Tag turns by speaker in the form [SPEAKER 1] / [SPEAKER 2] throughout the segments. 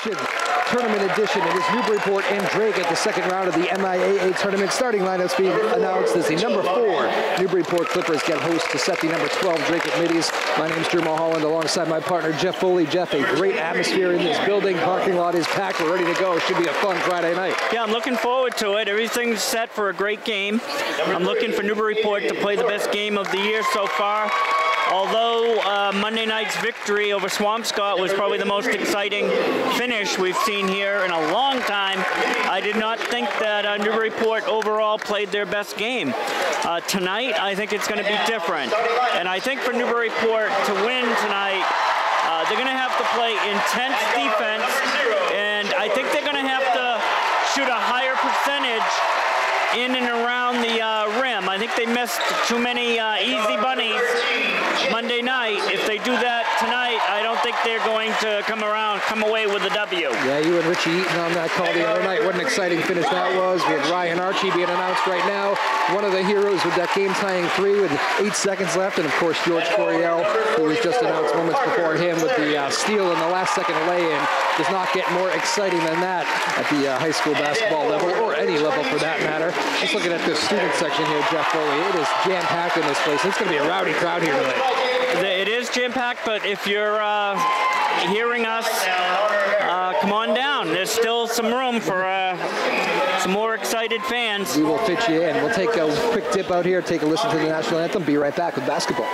[SPEAKER 1] Action Tournament Edition. It is Newburyport and Dracut, the second round of the MIAA tournament. Starting lineups being announced as the number 4 Newburyport Clippers get host to set the number 12 Dracut Middies. My name's Drew Mulholland alongside my partner Jeff Foley. Jeff, a great atmosphere in this building. Parking lot is packed. We're ready to go. Should be a fun Friday night.
[SPEAKER 2] Yeah, I'm looking forward to it. Everything's set for a great game. I'm looking for Newburyport to play the best game of the year so far. Although Monday night's victory over Swampscott was probably the most exciting finish we've seen here in a long time, I did not think that Newburyport overall played their best game. Tonight, I think it's going to be different. And I think for Newburyport to win tonight, they're going to have to play intense defense, and I think they're going to have to shoot a higher percentage in and around the rim. I think they missed too many easy bunnies Monday night. If they do that tonight, I don't think they're going to come away with a W.
[SPEAKER 1] Yeah, you and Richie Eaton on that call the other night. What an exciting finish that was. We have Ryan Archie being announced right now. One of the heroes with that game-tying 3 with 8 seconds left. And, of course, George Coriel, who was just announced moments before him with the steal in the last-second lay-in. Does not get more exciting than that at the high school basketball level, or any level for that matter. Just looking at this student section here, Jeff Foley, it is jam-packed in this place. It's going to be a rowdy crowd here tonight.
[SPEAKER 2] It is jam-packed, but if you're hearing us, come on down. There's still some room for some more excited fans.
[SPEAKER 1] We will fit you in. We'll take a quick dip out here, take a listen to the national anthem, be right back with basketball.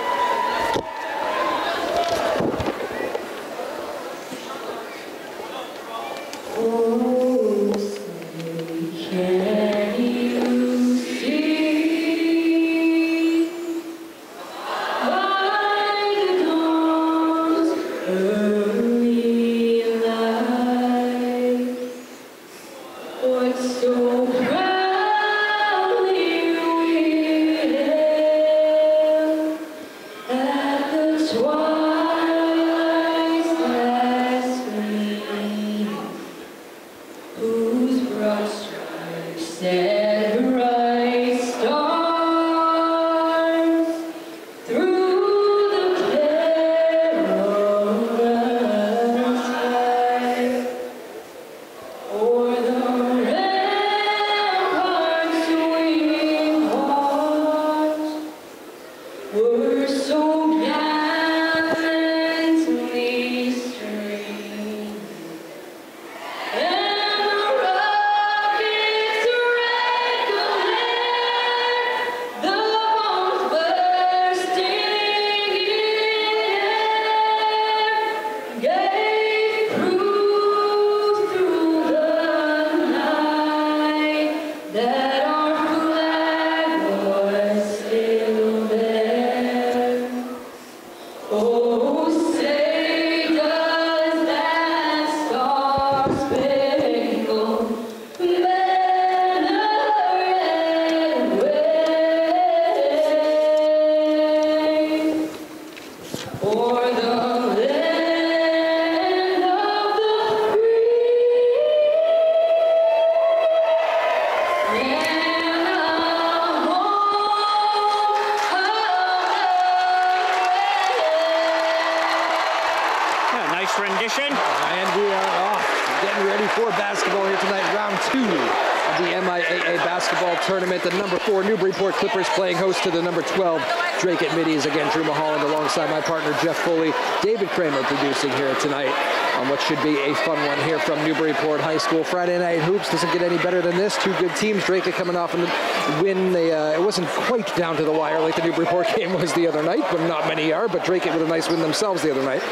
[SPEAKER 1] Tournament, the number 4 Newburyport Clippers playing host to the number 12 Dracut Middies. Again, Drew Mulholland alongside my partner Jeff Foley, David Kramer producing here tonight on what should be a fun one here from Newburyport High School. Friday night hoops doesn't get any better than this. 2 good teams. Dracut coming off a win. It wasn't quite down to the wire like the Newburyport game was the other night, but not many are. But Dracut with a nice win themselves the other night.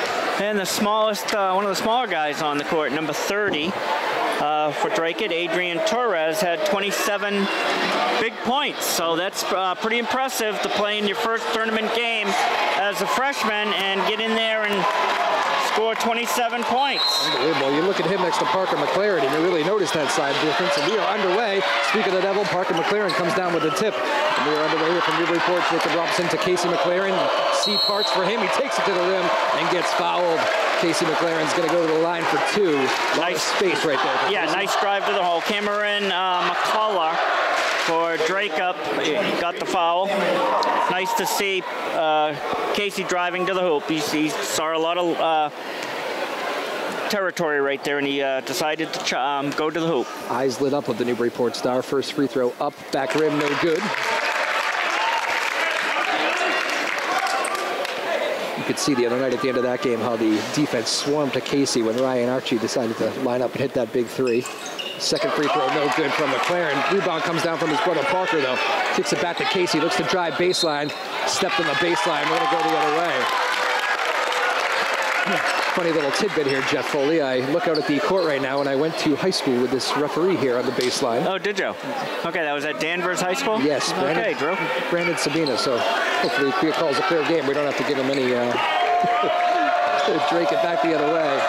[SPEAKER 2] And the smallest, one of the smaller guys on the court, number 30. For Dracut, Adrian Torres had 27 big points, so that's pretty impressive to play in your first tournament game as a freshman and get in there and score 27 points.
[SPEAKER 1] Unbelievable. You look at him next to Parker McLaren and you really notice that side difference, and we are underway. Speak of the devil, Parker McLaren comes down with a tip, and we are underway here from Newburyport. Jacob Robson to Casey McLaren. C parts for him. He takes it to the rim and gets fouled. Casey McLaren's going to go to the line for 2. Nice space right there.
[SPEAKER 2] Yeah, nice drive to the hole. Cameron McCullough for Dracut got the foul. Nice to see Casey driving to the hoop. He saw a lot of territory right there, and he decided to go to the hoop.
[SPEAKER 1] Eyes lit up of the Newburyport star. First free throw up, back rim, no good. You could see the other night at the end of that game how the defense swarmed to Casey when Ryan Archie decided to line up and hit that big three. Second free throw, no good from McLaren. Rebound comes down from his brother Parker, though. Kicks it back to Casey, looks to drive baseline. Stepped on the baseline, we're gonna go the other way. Funny little tidbit here, Jeff Foley. I look out at the court right now, and I went to high school with this referee here on the baseline.
[SPEAKER 2] Oh, did you? Okay, that was at Danvers High School?
[SPEAKER 1] Yes. Brandon,
[SPEAKER 2] okay, Drew.
[SPEAKER 1] Brandon Sabina, so hopefully he calls a fair game. We don't have to give him any drake it back the other way.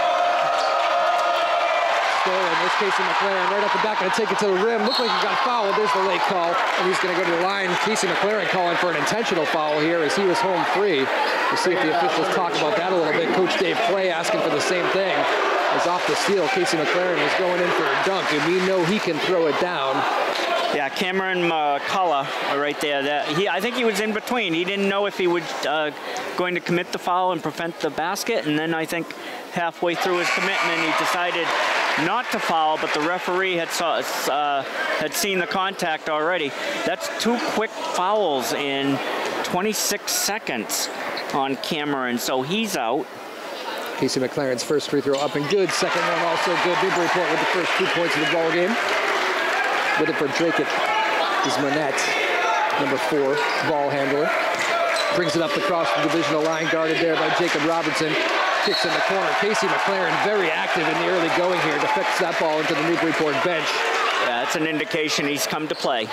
[SPEAKER 1] There's Casey McLaren right up the back, going to take it to the rim. Looked like he got fouled. There's the late call, and he's going to go to the line. Casey McLaren calling for an intentional foul here as he was home free. We'll see if the officials talk about that a little bit. Coach Dave Clay asking for the same thing. As off the steal, Casey McLaren was going in for a dunk, and we know he can throw it down.
[SPEAKER 2] Yeah, Cameron McCullough right there. I think he was in between. He didn't know if he was going to commit the foul and prevent the basket, and then I think halfway through his commitment, he decided not to foul, but the referee had seen the contact already. That's 2 quick fouls in 26 seconds on Cameron, so he's out.
[SPEAKER 1] Casey McLaren's first free throw up and good. Second one also good. Newburyport with the first 2 points of the ball game. With it for Dracut is Monette, number 4, ball handler. Brings it up across the divisional line, guarded there by Jacob Robertson. Kicks in the corner. Casey McLaren very active in the early going here. Deflects that ball into the Newburyport bench.
[SPEAKER 2] Yeah, that's an indication he's come to play.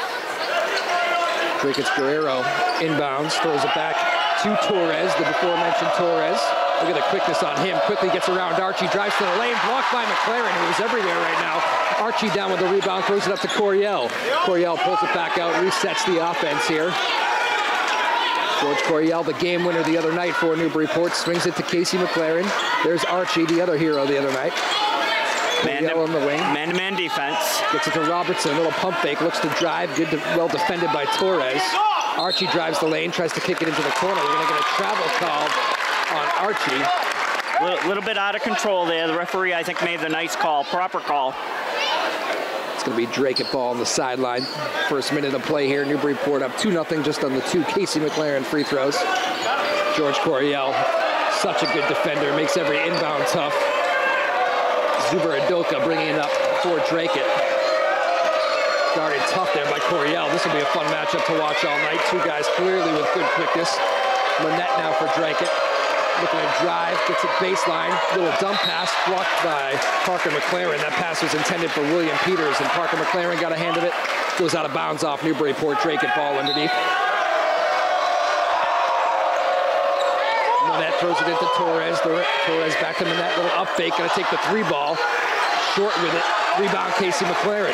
[SPEAKER 1] Dracut's Guerrero inbounds, throws it back to Torres, the before-mentioned Torres. Look at the quickness on him. Quickly gets around Archie, drives to the lane, blocked by McLaren, who is everywhere right now. Archie down with the rebound, throws it up to Coryell. Coryell pulls it back out, resets the offense here. George Coryell, the game winner the other night for Newburyport, swings it to Casey McLaren. There's Archie, the other hero the other night. On the wing.
[SPEAKER 2] Man-to-man defense.
[SPEAKER 1] Gets it to Robertson, little pump fake, looks to drive, well defended by Torres. Archie drives the lane, tries to kick it into the corner. We're going to get a travel call on Archie.
[SPEAKER 2] A little bit out of control there. The referee, I think, made the nice call, proper call.
[SPEAKER 1] It's going to be Dracut ball on the sideline. First minute of play here. Newburyport up 2-0 just on the 2 Casey McLaren free throws. George Coryell, such a good defender, makes every inbound tough. Zuber Adoka bringing it up for Dracut. Guarded tough there by Coryell. This will be a fun matchup to watch all night. 2 guys clearly with good quickness. Monette now for Dracut. Looking to drive, gets it baseline. Little dump pass blocked by Parker McLaren. That pass was intended for William Peters, and Parker McLaren got a hand of it. Goes out of bounds off Newburyport. Dracut ball underneath. Monette throws it into Torres. Torres back to Monette. Little up fake. Going to take the 3 ball. Short with it. Rebound Casey McLaren.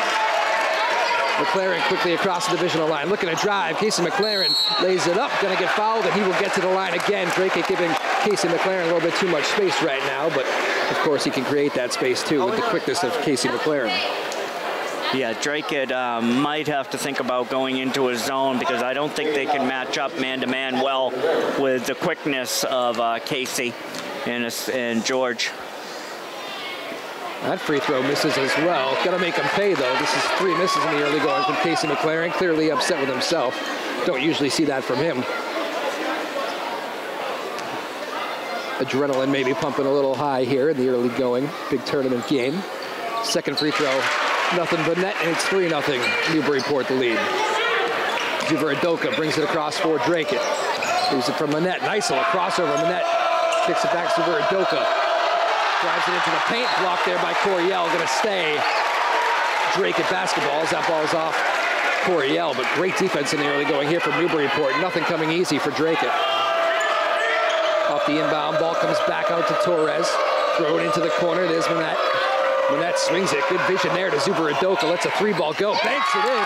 [SPEAKER 1] McLaren quickly across the divisional line, looking to drive. Casey McLaren lays it up, going to get fouled, and he will get to the line again. Dracut giving Casey McLaren a little bit too much space right now, but of course he can create that space too with the quickness of Casey McLaren.
[SPEAKER 2] Yeah, Dracut might have to think about going into his zone because I don't think they can match up man-to-man well with the quickness of Casey and George.
[SPEAKER 1] That free throw misses as well. Got to make him pay, though. This is 3 misses in the early going from Casey McLaren. Clearly upset with himself. Don't usually see that from him. Adrenaline maybe pumping a little high here in the early going. Big tournament game. Second free throw, nothing but net, and it's 3-0. Newburyport the lead. Zuber Adoka brings it across for Dracut. Leaves it from Monette. Nice little crossover. Monette kicks it back to Zuber Adoka. Drives it into the paint, blocked there by Coryell. Going to stay. Dracut basketball as that ball's off Coryell, but great defense in the early going here from Newburyport. Nothing coming easy for Dracut. Off the inbound, ball comes back out to Torres. Throw it into the corner. There's Monette. Monette swings it. Good vision there to Zuber Adoka. Lets a 3 ball go. Banks it in.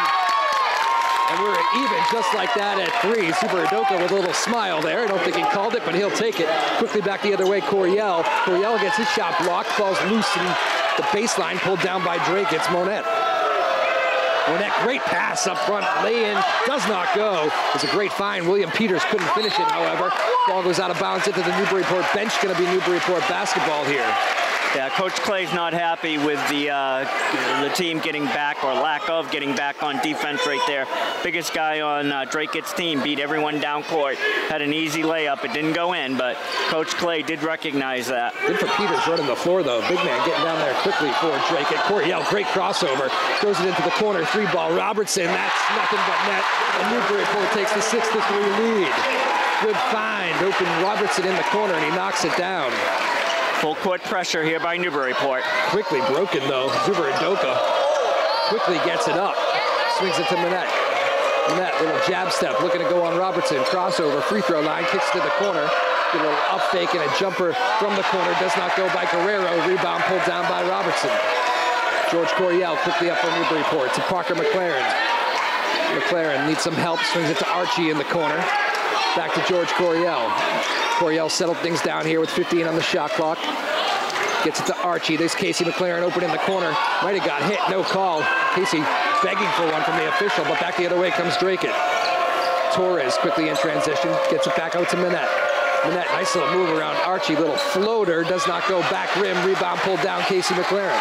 [SPEAKER 1] And we're even just like that at 3. Zuber Adoka with a little smile there. I don't think he called it, but he'll take it. Quickly back the other way, Coryell. Coryell gets his shot blocked, falls loose in the baseline, pulled down by Dracut. It's Monette. Monette, great pass up front. Lay-in, does not go. It's a great find. William Peters couldn't finish it, however. Ball goes out of bounds into the Newburyport bench. Going to be Newburyport basketball here.
[SPEAKER 2] Yeah, Coach Clay's not happy with the team getting back, or lack of getting back on defense right there. Biggest guy on Dracut's team beat everyone down court. Had an easy layup. It didn't go in, but Coach Clay did recognize that.
[SPEAKER 1] Good for Peters running the floor, though. Big man getting down there quickly for Dracut. Coryell, great crossover. Throws it into the corner. 3-ball. Robertson, that's nothing but net. And Newburyport takes the 6-3 lead. Good find. Open Robertson in the corner, and he knocks it down.
[SPEAKER 2] Full court pressure here by Newburyport.
[SPEAKER 1] Quickly broken, though. Zuber-Udoka quickly gets it up. Swings it to Manette. Manette, little jab step, looking to go on Robertson. Crossover, free throw line, kicks to the corner. Get a little up fake and a jumper from the corner. Does not go by Guerrero. Rebound pulled down by Robertson. George Coryell quickly up for Newburyport to Parker McLaren. McLaren needs some help. Swings it to Archie in the corner. Back to George Coryell. Coryell settled things down here with 15 on the shot clock. Gets it to Archie. There's Casey McLaren open in the corner. Might have got hit. No call. Casey begging for one from the official, but back the other way comes Dracut. Torres quickly in transition. Gets it back out to Manette. Manette, nice little move around Archie. Little floater. Does not go back rim. Rebound pulled down Casey McLaren.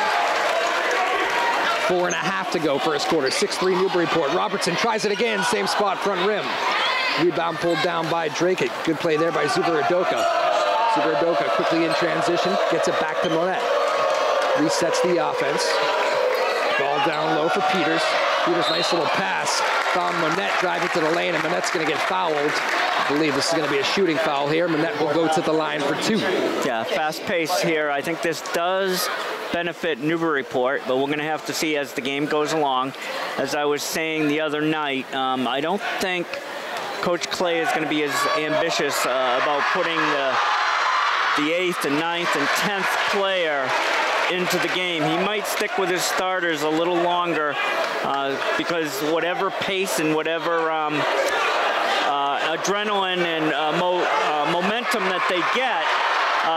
[SPEAKER 1] 4.5 to go first quarter. 6-3 Newburyport. Robertson tries it again. Same spot, front rim. Rebound pulled down by Dracut. Good play there by Zuber-Udoka. Zuber-Udoka quickly in transition. Gets it back to Manette. Resets the offense. Ball down low for Peters. Peters, nice little pass. Found Manette driving to the lane, and Manette's going to get fouled. I believe this is going to be a shooting foul here. Manette will go to the line for 2.
[SPEAKER 2] Yeah, fast pace here. I think this does benefit Newburyport, but we're going to have to see as the game goes along. As I was saying the other night, I don't think Coach Clay is going to be as ambitious about putting the 8th and 9th and 10th player into the game. He might stick with his starters a little longer because whatever pace and whatever adrenaline and momentum that they get,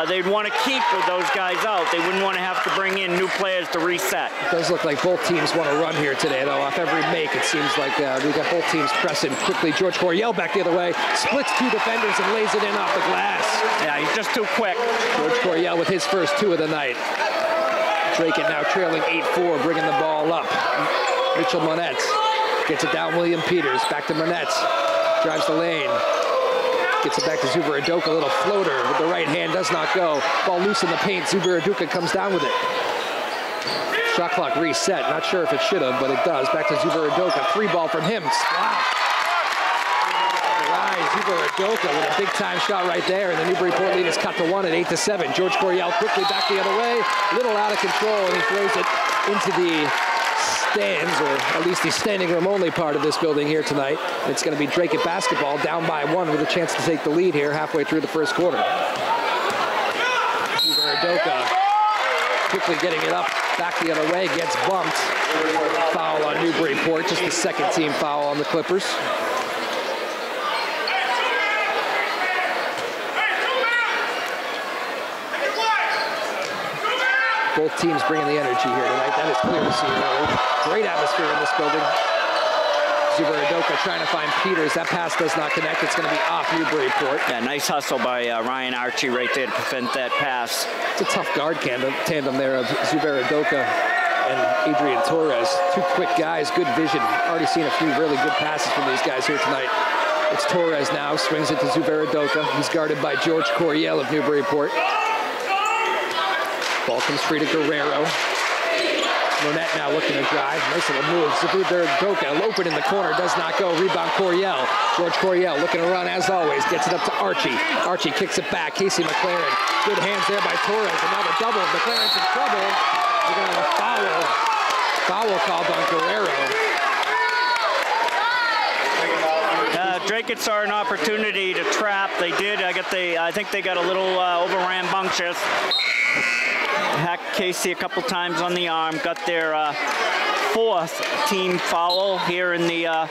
[SPEAKER 2] they'd want to keep with those guys out. They wouldn't want to have to bring in new players to reset.
[SPEAKER 1] It does look like both teams want to run here today, though. Off every make, it seems like we got both teams pressing quickly. George Coryell back the other way, splits 2 defenders and lays it in off the glass.
[SPEAKER 2] Yeah, he's just too quick.
[SPEAKER 1] George Coryell with his first 2 of the night. Dracut now trailing 8-4, bringing the ball up. Mitchell Manette gets it down. William Peters back to Manette. Drives the lane. Gets it back to Zuber-Udoka. A little floater with the right hand. Does not go. Ball loose in the paint. Zuber-Udoka comes down with it. Shot clock reset. Not sure if it should have, but it does. Back to Zuber-Udoka. 3-ball from him. Splash. Zuber-Udoka with a big-time shot right there, and the Newburyport lead is cut to 1 at 8-7. George Coryell quickly back the other way. A little out of control, and he throws it into the stands, or at least the standing room only part of this building here tonight. It's going to be Dracut basketball down by 1 with a chance to take the lead here halfway through the first quarter. Zuber-Udoka quickly getting it up, back the other way, gets bumped. Foul on Newburyport, just the second team foul on the Clippers. Both teams bringing the energy here tonight. That is clear to see. Great atmosphere in this building. Zuber-Udoka trying to find Peters. That pass does not connect. It's going to be off Newburyport.
[SPEAKER 2] Yeah, nice hustle by Ryan Archie right there to prevent that pass.
[SPEAKER 1] It's a tough guard tandem there of Zuber-Udoka and Adrian Torres. 2 quick guys, good vision. Already seen a few really good passes from these guys here tonight. It's Torres now, swings it to Zuber-Udoka. He's guarded by George Coryell of Newburyport. Ball comes free to Guerrero. Manette now looking to drive. Nice little move. Zuber-Udoka open in the corner. Does not go. Rebound Coryell. George Coryell looking to run as always. Gets it up to Archie. Archie kicks it back. Casey McLaren. Good hands there by Torres. Another double. McLaren's in trouble. We're going to have a foul. Foul called on Guerrero.
[SPEAKER 2] Dracut saw an opportunity to trap. They did. I think they got a little over-rambunctious. Hacked Casey a couple times on the arm. Got their 4th team foul here in the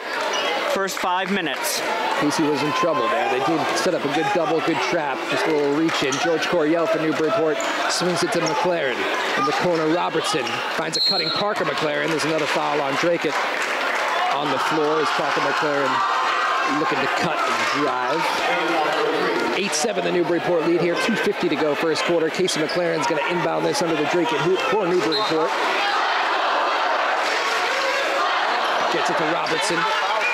[SPEAKER 2] first 5 minutes.
[SPEAKER 1] Casey was in trouble there. They did set up a good double, good trap. Just a little reach in. George Coryell for Newburyport swings it to McLaren. In the corner, Robertson finds a cutting Parker McLaren. There's another foul on Dracut. On the floor is Parker McLaren. looking to cut and drive. 8-7 the Newburyport lead here. 2:50 to go first quarter. Casey McLaren's going to inbound this under the Dracut hoop for Newburyport. Gets it to Robertson.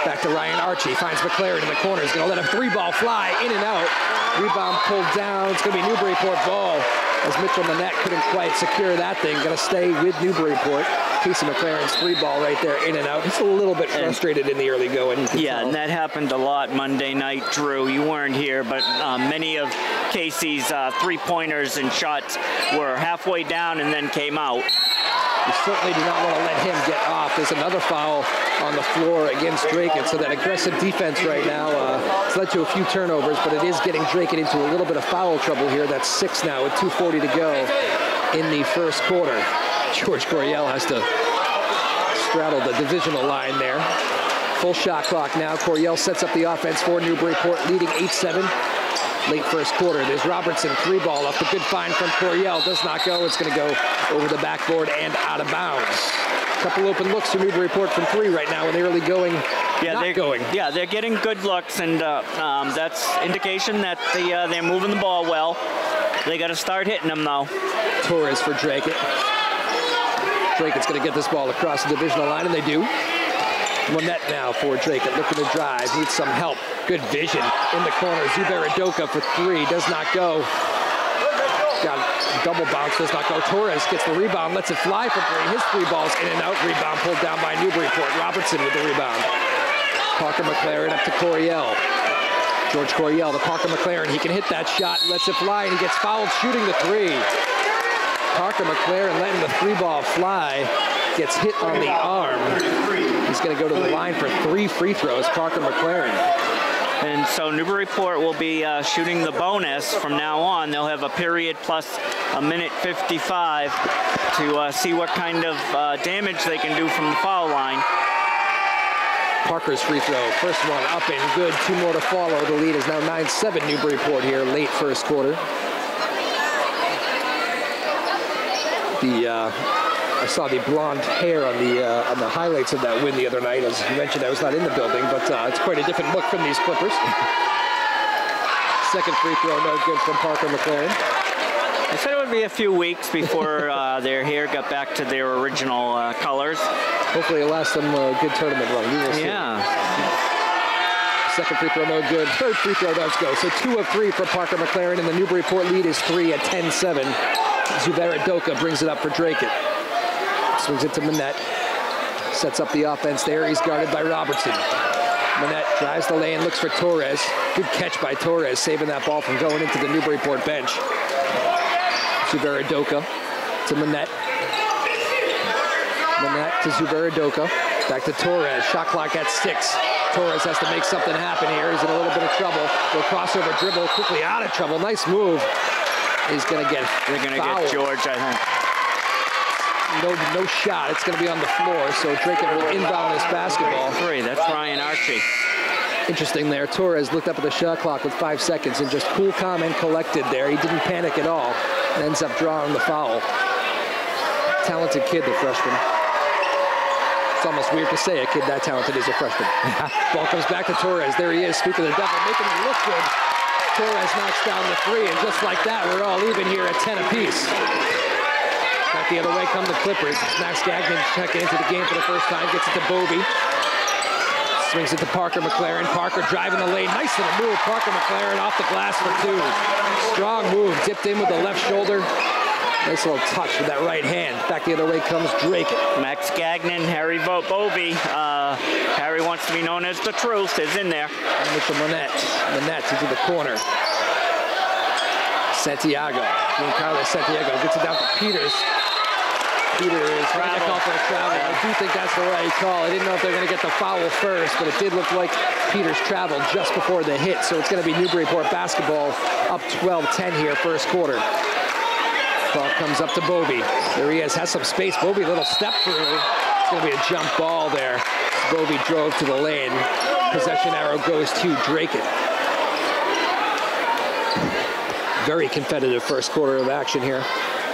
[SPEAKER 1] Back to Ryan Archie. Finds McLaren in the corner. He's going to let a three-ball fly in and out. Rebound pulled down. It's going to be Newburyport ball. As Mitchell Manette couldn't quite secure that thing. Going to stay with Newburyport. Casey McLaren's three ball right there, in and out. He's a little bit frustrated in the early going.
[SPEAKER 2] Yeah, and that happened a lot Monday night, Drew. You weren't here, but many of Casey's three-pointers and shots were halfway down and then came out.
[SPEAKER 1] You certainly do not want to let him get off. There's another foul on the floor against Dracut, so that aggressive defense right now has led to a few turnovers, but it is getting Dracut into a little bit of foul trouble here. That's 6 now with 2:40 to go in the first quarter. George Coryell has to straddle the divisional line there. Full shot clock now. Coryell sets up the offense for Newburyport, leading 8-7. Late first quarter. There's Robertson, three ball up. A good find from Coryell. Does not go. It's going to go over the backboard and out of bounds. A couple open looks for Newburyport from three right now in the early going.
[SPEAKER 2] Yeah, they're getting good looks, and that's indication that they're moving the ball well. They got to start hitting them though.
[SPEAKER 1] Torres for Dracut. Dracut's going to get this ball across the divisional line, and they do. Monette now for Dracut, looking to drive, needs some help. Good vision in the corner. Zuber-Udoka for three, does not go. Got a double bounce, does not go. Torres gets the rebound, lets it fly for three. His three balls in and out. Rebound pulled down by Newburyport. Robertson with the rebound. Parker McLaren up to Coryell. George Coryell to Parker McLaren. He can hit that shot, lets it fly, and he gets fouled shooting the three. Parker McLaren letting the three ball fly. Gets hit on the arm. He's going to go to the line for 3 free throws, Parker McLaren.
[SPEAKER 2] And so Newburyport will be shooting the bonus from now on. They'll have a period plus a minute 55 to see what kind of damage they can do from the foul line.
[SPEAKER 1] Parker's free throw, first one up and good. 2 more to follow. The lead is now 9-7 Newburyport here, late first quarter. I saw the blonde hair on the highlights of that win the other night. As you mentioned, I was not in the building, but it's quite a different look from these Clippers. Second free throw, no good from Parker McLaren.
[SPEAKER 2] I said it would be a few weeks before their hair got back to their original colors.
[SPEAKER 1] Hopefully it'll last them a good tournament run. We will see.
[SPEAKER 2] Yeah.
[SPEAKER 1] Second free throw, no good. Third free throw does go. So 2 of 3 for Parker McLaren, and the Newburyport lead is 3 at 10-7. Zuber-Udoka brings it up for Dracut. Swings it to Manette. Sets up the offense there. He's guarded by Robertson. Manette drives the lane, looks for Torres. Good catch by Torres, saving that ball from going into the Newburyport bench. Zuber-Udoka to Manette. Manette to Zuber-Udoka. Back to Torres. Shot clock at 6. Torres has to make something happen here. He's in a little bit of trouble. Will crossover dribble, quickly out of trouble. Nice move. He's going to get
[SPEAKER 2] They're going to get George, I think.
[SPEAKER 1] No shot. It's going to be on the floor, so Dracut will inbound this basketball.
[SPEAKER 2] 3, that's Ryan Archie.
[SPEAKER 1] Interesting there. Torres looked up at the shot clock with 5 seconds and just cool, calm, and collected there. He didn't panic at all and ends up drawing the foul. Talented kid, the freshman. It's almost weird to say a kid that talented is a freshman. Ball comes back to Torres. There he is, speak of the devil, making it look good. Torres knocks down the 3, and just like that, we're all even here at 10 apiece. Back the other way come the Clippers. Max Gagnon checking into the game for the first time. Gets it to Bobby. Swings it to Parker McLaren. Parker driving the lane. Nice little move. Parker McLaren off the glass for 2. Strong move. Dipped in with the left shoulder. Nice little touch with that right hand. Back the other way comes Dracut.
[SPEAKER 2] Max Gagnon, Harry Bobby. Harry wants to be known as the Truth. Is in there.
[SPEAKER 1] And Mitchell Manette. Manette into the corner. Santiago. Carlos Santiago gets it down to Peters. Peters trying to call for a travel. I do think that's the right call. I didn't know if they're going to get the foul first, but it did look like Peters traveled just before the hit. So it's going to be Newburyport basketball up 12-10 here, first quarter. Ball comes up to Bobby. There he is, has some space. Bobby, a little step through. It's going to be a jump ball there. Bobby drove to the lane. Possession arrow goes to Dracut. Very competitive first quarter of action here.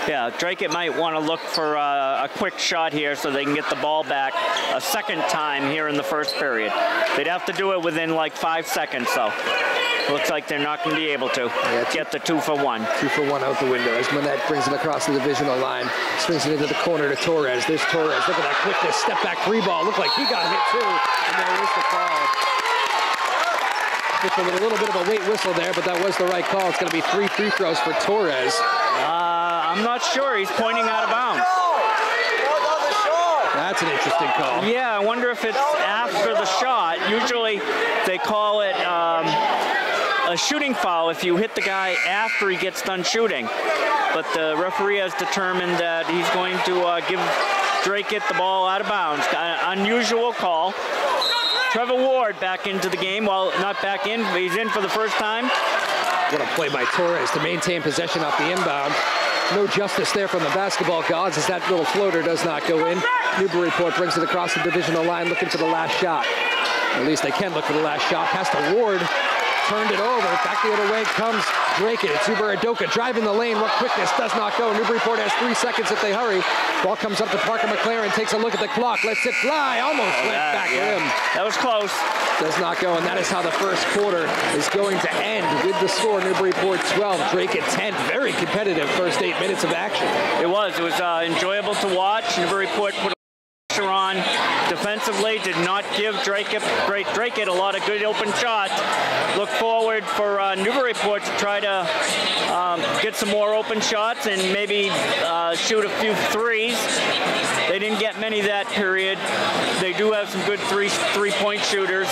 [SPEAKER 2] Yeah, Dracut might want to look for a quick shot here so they can get the ball back a second time here in the first period. They'd have to do it within like 5 seconds, so looks like they're not going to be able to get the 2 for 1.
[SPEAKER 1] 2 for 1 out the window as Manette brings it across the divisional line. Swings it into the corner to Torres. There's Torres. Look at that quickness. Step back 3 ball. Looked like he got hit too. And there is the call. Just with a little bit of a late whistle there, but that was the right call. It's going to be 3 free throws for Torres.
[SPEAKER 2] I'm not sure. He's pointing out of bounds.
[SPEAKER 1] That's an interesting call.
[SPEAKER 2] Yeah, I wonder if it's after the shot. Usually they call it a shooting foul if you hit the guy after he gets done shooting. But the referee has determined that he's going to give Dracut the ball out of bounds. Unusual call. Trevor Ward back into the game. Well, not back in, but he's in for the first time.
[SPEAKER 1] What a play by Torres to maintain possession off the inbound. No justice there from the basketball gods as that little floater does not go in. Newburyport brings it across the divisional line looking for the last shot. At least they can look for the last shot. Pass to Ward. Turned it over. Back the other way comes Dracut. It's Newburyport driving the lane. What quickness does not go. Newburyport has 3 seconds if they hurry. Ball comes up to Parker McLaren. Takes a look at the clock. Lets it fly. Almost went back rim.
[SPEAKER 2] That was close.
[SPEAKER 1] Does not go, and that is how the first quarter is going to end with the score. Newburyport 12, Dracut 10. Very competitive first 8 minutes of action.
[SPEAKER 2] It was enjoyable to watch. Newburyport put pressure on defensively, did not give Dracut a lot of good open shots. Look forward for Newburyport to try to get some more open shots and maybe shoot a few threes. They didn't get many that period. They do have some good three-point shooters.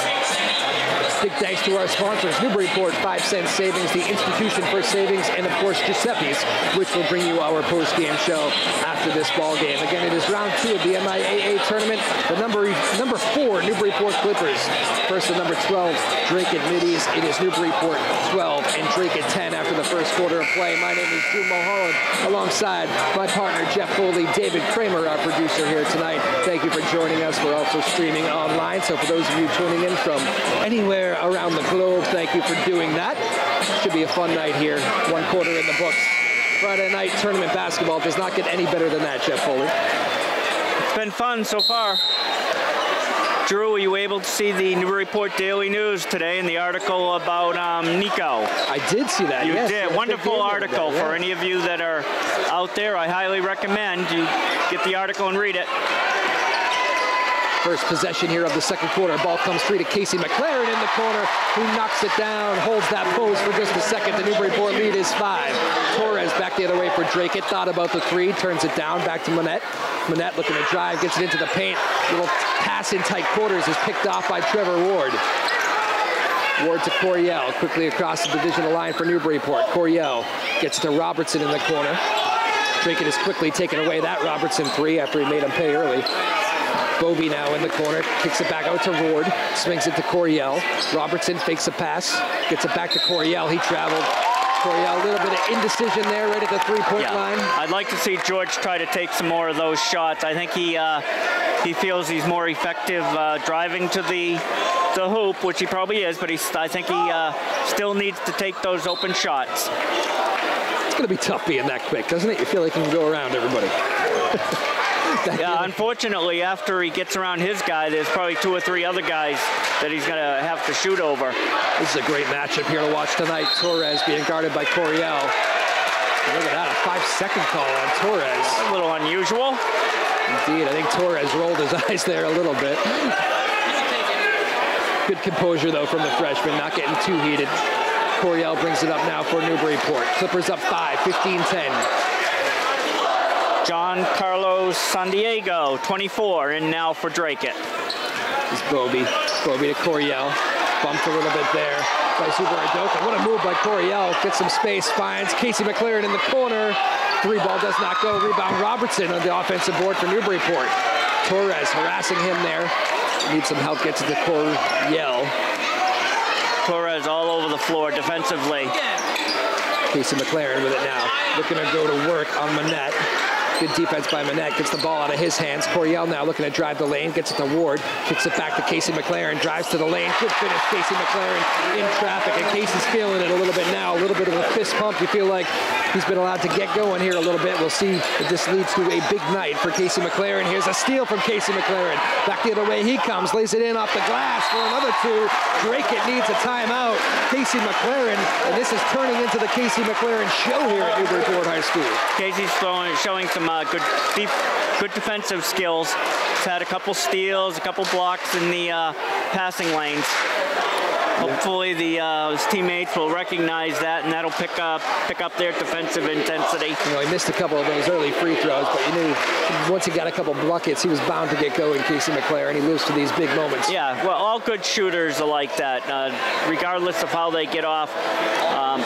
[SPEAKER 1] Big thanks to our sponsors, Newburyport 5-cent Savings, the Institution for Savings, and of course Giuseppe's, which will bring you our post-game show after this ball game. Again, it is round 2 of the MIAA tournament. The number 4, Newburyport Clippers. First the number 12, Dracut Middies. It is Newburyport 12 and Dracut 10 after the first quarter of play. My name is Drew Mulholland, alongside my partner Jeff Foley, David Kramer, our producer here tonight. Thank you for joining us. We're also streaming online, so for those of you tuning in from anywhere around the globe, thank you for doing that. Should be a fun night here. 1 quarter in the books. Friday night tournament basketball does not get any better than that, Jeff Foley.
[SPEAKER 2] It's been fun so far. Drew, were you able to see the Newburyport Daily News today and the article about Nico?
[SPEAKER 1] I did see that,
[SPEAKER 2] You
[SPEAKER 1] yes.
[SPEAKER 2] did. Wonderful article.
[SPEAKER 1] That, yeah.
[SPEAKER 2] For any of you that are out there, I highly recommend you get the article and read it.
[SPEAKER 1] First possession here of the second quarter. Ball comes free to Casey McLaren in the corner, who knocks it down, holds that pose for just a second. The Newburyport lead is 5. Torres back the other way for Dracut. Thought about the 3, turns it down, back to Manette. Manette looking to drive, gets it into the paint. Little pass in tight quarters is picked off by Trevor Ward. Ward to Coryell, quickly across the divisional line for Newburyport. Coryell gets to Robertson in the corner. Dracut is quickly taking away that Robertson 3 after he made him pay early. Bobby now in the corner, kicks it back out to Ward, swings it to Coryell. Robertson fakes a pass, gets it back to Coryell. He traveled. Coryell, a little bit of indecision there right at the 3-point line. I'd
[SPEAKER 2] like to see George try to take some more of those shots. I think he feels he's more effective driving to the hoop, which he probably is, but I think he still needs to take those open shots.
[SPEAKER 1] It's going to be tough being that quick, doesn't it? You feel like you can go around everybody.
[SPEAKER 2] Yeah, unfortunately, after he gets around his guy, there's probably 2 or 3 other guys that he's going to have to shoot over.
[SPEAKER 1] This is a great matchup here to watch tonight. Torres being guarded by Coryell. Look at that, a 5-second call on Torres.
[SPEAKER 2] A little unusual.
[SPEAKER 1] Indeed, I think Torres rolled his eyes there a little bit. Good composure, though, from the freshman, not getting too heated. Coryell brings it up now for Newburyport. Clippers up 5, 15-10.
[SPEAKER 2] John Carlos San Diego, 24, and now for Dracut.
[SPEAKER 1] It's Bobby. Bobby to Coryell. Bumped a little bit there by Zuber-Adoka. What a move by Coryell. Gets some space, finds Casey McLaren in the corner. 3 ball does not go. Rebound Robertson on the offensive board for Newburyport. Torres harassing him there. Needs some help, gets it to Coryell.
[SPEAKER 2] Torres all over the floor defensively.
[SPEAKER 1] Casey McLaren with it now. Looking to go to work on Manette. Good defense by Manette. Gets the ball out of his hands. Coryell now looking to drive the lane. Gets it to Ward. Kicks it back to Casey McLaren. Drives to the lane. Good finish. Casey McLaren in traffic. And Casey's feeling it a little bit now. A little bit of a fist pump. You feel like he's been allowed to get going here a little bit. We'll see if this leads to a big night for Casey McLaren. Here's a steal from Casey McLaren. Back the other way he comes. Lays it in off the glass for another two. Dracut needs a timeout. Casey McLaren. And this is turning into the Casey McLaren show here at Newburyport High School.
[SPEAKER 2] Casey's showing some good defensive skills. He's had a couple steals, a couple blocks in the passing lanes. Hopefully his teammates will recognize that, and that'll pick up their defensive intensity.
[SPEAKER 1] You know, he missed a couple of those early free throws, but you knew once he got a couple buckets, he was bound to get going, Casey McLaren. He lives to these big moments.
[SPEAKER 2] Yeah, well, all good shooters are like that. Regardless of how they get off,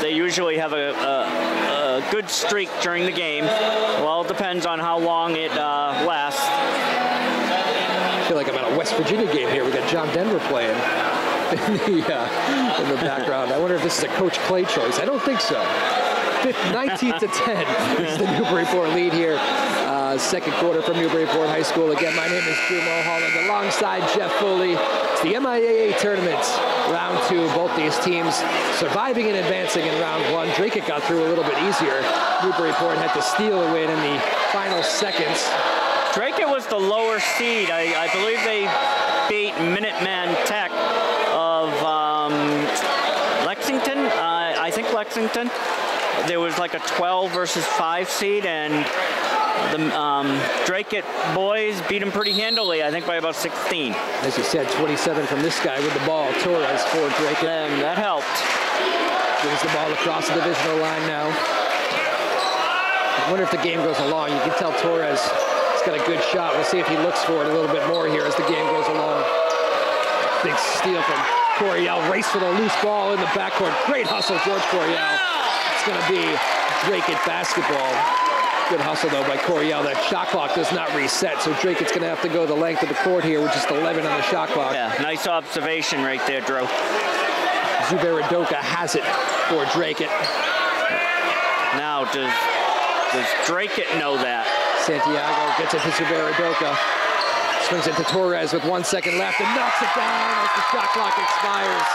[SPEAKER 2] they usually have a good streak during the game. Well, it depends on how long it lasts.
[SPEAKER 1] I feel like I'm at a West Virginia game here. We got John Denver playing in the background. I wonder if this is a Coach Clay choice. I don't think so. 19 to 10 is the Newburyport lead here. Second quarter from Newburyport High School. Again, my name is Drew Mulholland alongside Jeff Foley. It's the MIAA tournament, round 2. Both these teams surviving and advancing in round 1. Dracut got through a little bit easier. Newburyport had to steal a win in the final seconds.
[SPEAKER 2] Dracut was the lower seed. I believe they beat Minuteman Tech of Lexington. I think Lexington. There was like a 12 versus 5 seed, and the Dracut boys beat them pretty handily, I think by about 16.
[SPEAKER 1] As you said, 27 from this guy with the ball. Torres for Dracut.
[SPEAKER 2] And that helped.
[SPEAKER 1] Brings the ball across the divisional line now. I wonder if the game goes along. You can tell Torres has got a good shot. We'll see if he looks for it a little bit more here as the game goes along. Big steal from Coryell. Race for the loose ball in the backcourt. Great hustle, George Coryell. It's going to be Dracut basketball. Good hustle, though, by Coryell. That shot clock does not reset, so Dracut's going to have to go the length of the court here with just 11 on the shot clock.
[SPEAKER 2] Yeah, nice observation right there, Drew.
[SPEAKER 1] Newburyport has it for Dracut.
[SPEAKER 2] Now, does Dracut know that?
[SPEAKER 1] Santiago gets it to Newburyport. Swings it to Torres with 1 second left and knocks it down as the shot clock expires.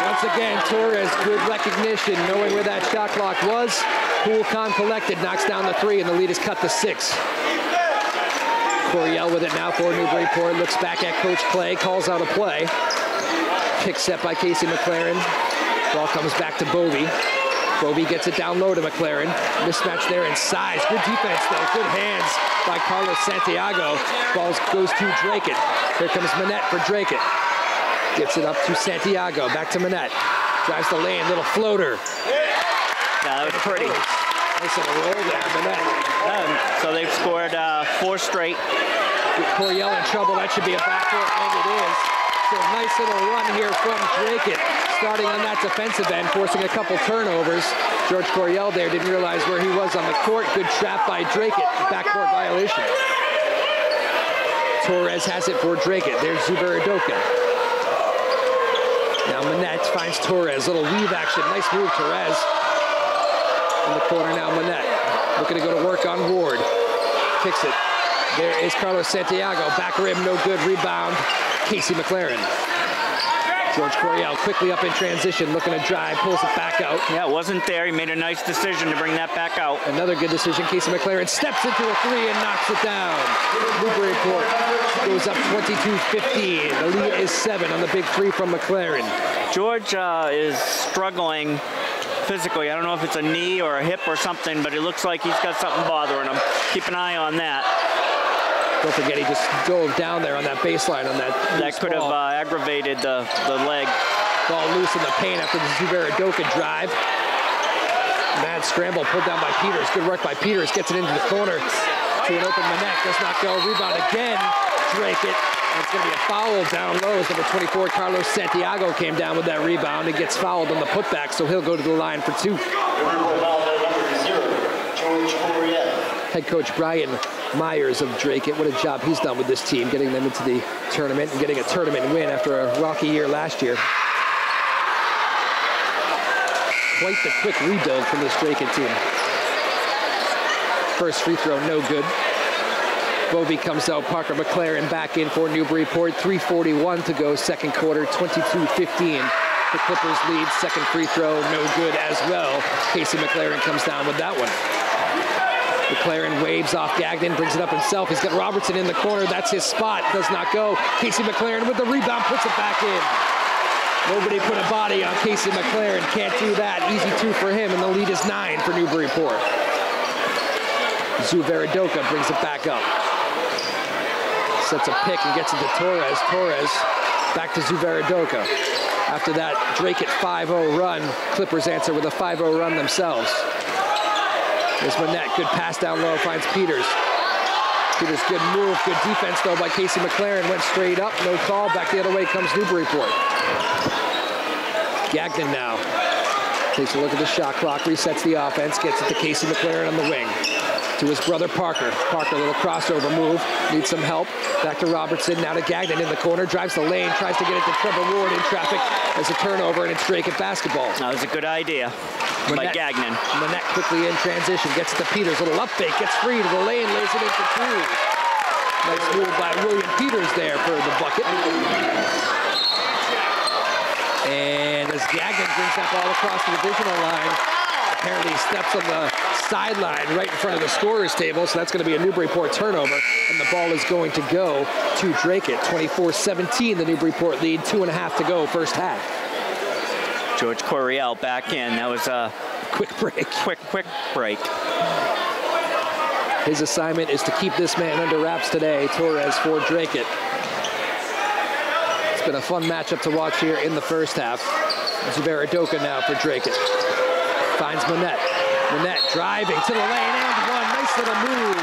[SPEAKER 1] Once again, Torres, good recognition, knowing where that shot clock was. Cool, calm, collected, knocks down the 3, and the lead is cut to 6. Coryell with it now for Newburyport. Looks back at Coach Clay, calls out a play. Pick set by Casey McLaren. Ball comes back to Bovey. Bovey gets it down low to McLaren. Mismatch there in size. Good defense, though. Good hands by Carlos Santiago. Ball goes to Dracut. Here comes Manette for Dracut. Gets it up to Santiago. Back to Manette. Drives the lane. Little floater.
[SPEAKER 2] Yeah, that was pretty.
[SPEAKER 1] Nice little roll there, Manette.
[SPEAKER 2] So they've scored 4 straight.
[SPEAKER 1] With Coryell in trouble. That should be a backcourt, and it is. So a nice little run here from Dracut, starting on that defensive end, forcing a couple turnovers. George Coryell there didn't realize where he was on the court. Good trap by Dracut, backcourt violation. Torres has it for Dracut. There's Newburyport. Now Manette finds Torres, little weave action. Nice move, Torres. In the corner now, Manette. Looking to go to work on Ward. Kicks it. There is Carlos Santiago. Back rim, no good. Rebound. Casey McLaren. George Coryell quickly up in transition, looking to drive, pulls it back out.
[SPEAKER 2] Yeah, it wasn't there. He made a nice decision to bring that back out.
[SPEAKER 1] Another good decision. Casey McLaren steps into a 3 and knocks it down. Newburyport goes up 22-15. The lead is 7 on the big 3 from McLaren.
[SPEAKER 2] George is struggling physically. I don't know if it's a knee or a hip or something, but it looks like he's got something bothering him. Keep an eye on that.
[SPEAKER 1] Don't forget, he just dove down there on that baseline on that.
[SPEAKER 2] That could have aggravated the leg.
[SPEAKER 1] Ball loose in the paint after the Newburyport drive. Mad scramble pulled down by Peters. Good work by Peters. Gets it into the corner to an open Manette. Does not go. Rebound again. Dracut. It's going to be a foul down low as number 24, Carlos Santiago, came down with that rebound and gets fouled on the putback, so he'll go to the line for 2. Head coach Brian Myers of Dracut, what a job he's done with this team, getting them into the tournament and getting a tournament win after a rocky year last year. Quite the quick rebuild from this Dracut team. First free throw, no good. Bovee comes out, Parker McLaren back in for Newburyport. 3:41 to go, second quarter, 22-15. The Clippers lead. Second free throw, no good as well. Casey McLaren comes down with that one. McLaren waves off Gagnon, brings it up himself. He's got Robertson in the corner. That's his spot. Does not go. Casey McLaren with the rebound, puts it back in. Nobody put a body on Casey McLaren. Can't do that. Easy two for him, and the lead is 9 for Newburyport. Zuveridoka brings it back up. Sets a pick and gets it to Torres. Torres back to Zuveridoka. After that Dracut 5-0 run, Clippers answer with a 5-0 run themselves. There's Manette, good pass down low, finds Peters. Peters, good move, good defense though by Casey McLaren. Went straight up, no call. Back the other way comes Newburyport. Gagnon now takes a look at the shot clock, resets the offense, gets it to Casey McLaren on the wing. To his brother Parker. Parker, a little crossover move, needs some help. Back to Robertson, now to Gagnon in the corner, drives the lane, tries to get it to Trevor Ward in traffic as a turnover, and it's Dracut basketball.
[SPEAKER 2] That was a good idea by Gagnon.
[SPEAKER 1] Manette quickly in transition, gets it to Peters, little up fake, gets free to the lane, lays it in for two. Nice move by William Peters there for the bucket. And as Gagnon brings that ball across the divisional line, apparently he steps on the sideline right in front of the scorer's table, so that's going to be a Newburyport turnover, and the ball is going to go to Dracut. 24-17, the Newburyport lead, 2.5 to go, first half.
[SPEAKER 2] George Coryell back in. That was a
[SPEAKER 1] quick break.
[SPEAKER 2] Quick break.
[SPEAKER 1] His assignment is to keep this man under wraps today. Torres for Dracut. It's been a fun matchup to watch here in the first half. Zuveridoka now for Dracut. Finds Manette. Manette driving to the lane and one. Nice little move.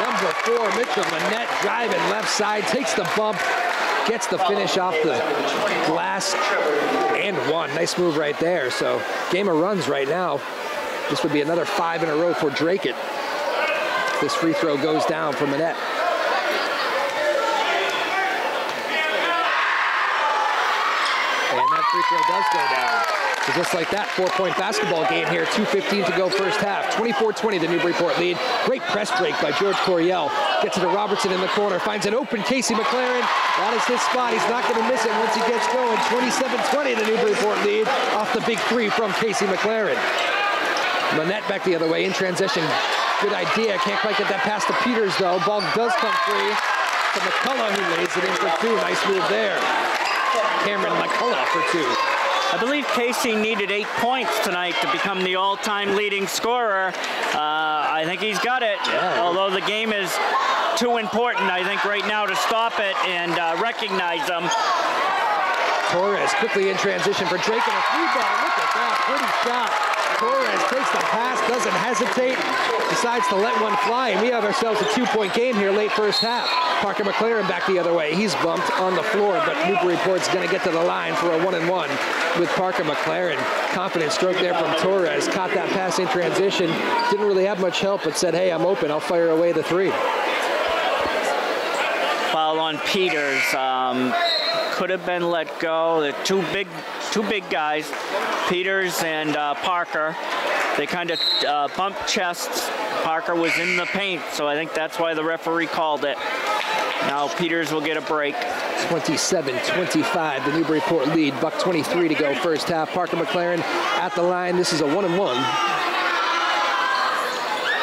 [SPEAKER 1] Number 4, Mitchell Manette driving left side, takes the bump, gets the finish off the glass and one. Nice move right there. So game of runs right now. This would be another 5 in a row for Dracut. This free throw goes down for Manette. And that free throw does go down. So just like that, 4-point basketball game here, 2:15 to go first half. 24-20, the Newburyport lead. Great press break by George Coryell. Gets it to Robertson in the corner, finds an open Casey McLaren. That is his spot. He's not going to miss it once he gets going. 27-20, the Newburyport lead off the big three from Casey McLaren. Manette back the other way in transition. Good idea. Can't quite get that pass to Peters, though. Ball does come free to McCullough, who lays it in for two. Nice move there. Cameron McCullough for two.
[SPEAKER 2] I believe Casey needed 8 points tonight to become the all-time leading scorer. I think he's got it, although the game is too important, I think, right now to stop it and recognize them.
[SPEAKER 1] Torres quickly in transition for Dracut. A 3-ball. Look at that. Pretty shot. Torres takes the pass, doesn't hesitate, decides to let one fly, and we have ourselves a 2-point game here late first half. Parker McLaren back the other way. He's bumped on the floor, but Newburyport's going to get to the line for a 1-and-1 with Parker McLaren. Confident stroke there from Torres. Caught that pass in transition. Didn't really have much help, but said, hey, I'm open. I'll fire away the three.
[SPEAKER 2] Foul on Peters. Could have been let go. The two big guys, Peters and Parker. They kind of bumped chests. Parker was in the paint, so I think that's why the referee called it. Now Peters will get a break. 27-25, the Newburyport lead. $1:23 to go first half. Parker McLaren at the line. This is a 1-and-1.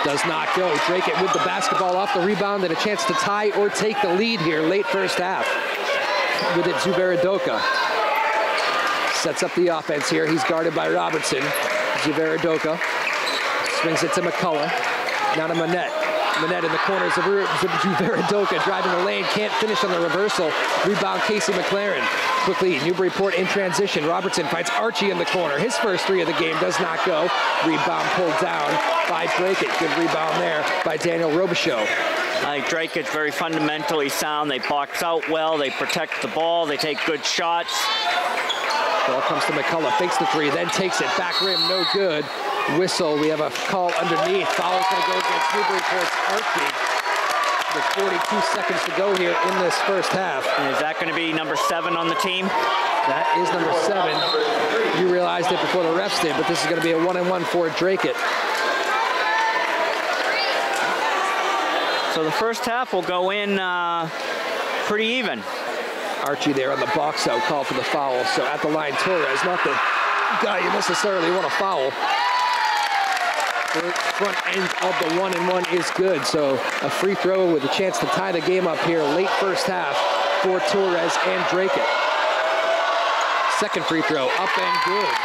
[SPEAKER 2] Does not go. Dracut with the basketball off the rebound and a chance to tie or take the lead here late first half. With it, Zuveridoka sets up the offense here. He's guarded by Robertson. Zuveridoka swings it to McCullough. Now to Manette. Manette in the corners of Zuveridoka driving the lane. Can't finish on the reversal. Rebound Casey McLaren. Quickly, Newburyport in transition. Robertson finds Archie in the corner. His first three of the game does not go. Rebound pulled down by Dracut. Good rebound there by Daniel Robichaud. I think Dracut's very fundamentally sound. They box out well. They protect the ball. They take good shots. Ball comes to McCullough. Fakes the three, then takes it. Back rim, no good. Whistle. We have a call underneath. Foul's going to go against Newburyport's Archie. With 42 seconds to go here in this first half. And is that going to be number 7 on the team? That is number 7. You realized it before the refs did, but this is going to be a 1-and-1 for Dracut. So the first half will go in pretty even.
[SPEAKER 1] Archie there on the box out, called for the foul. So at the line, Torres, not the guy you necessarily want to foul. The front end of the 1-and-1 is good. So a free throw with a chance to tie the game up here late first half for Torres and Dracut. Second free throw, up and good.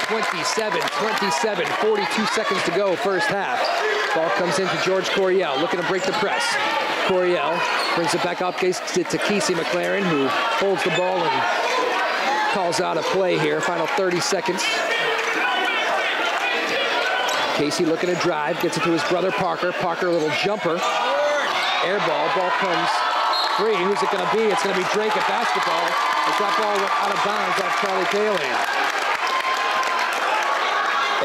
[SPEAKER 1] 27-27, 42 seconds to go, first half. Ball comes into George Coryell, looking to break the press. Coryell brings it back up, gets it to Casey McLaren, who holds the ball and calls out a play here. Final 30 seconds. Casey looking to drive, gets it to his brother Parker. Parker, a little jumper. Air ball, ball comes free. Who's it going to be? It's going to be Dracut basketball. As that ball went out of bounds off Charlie Kaling.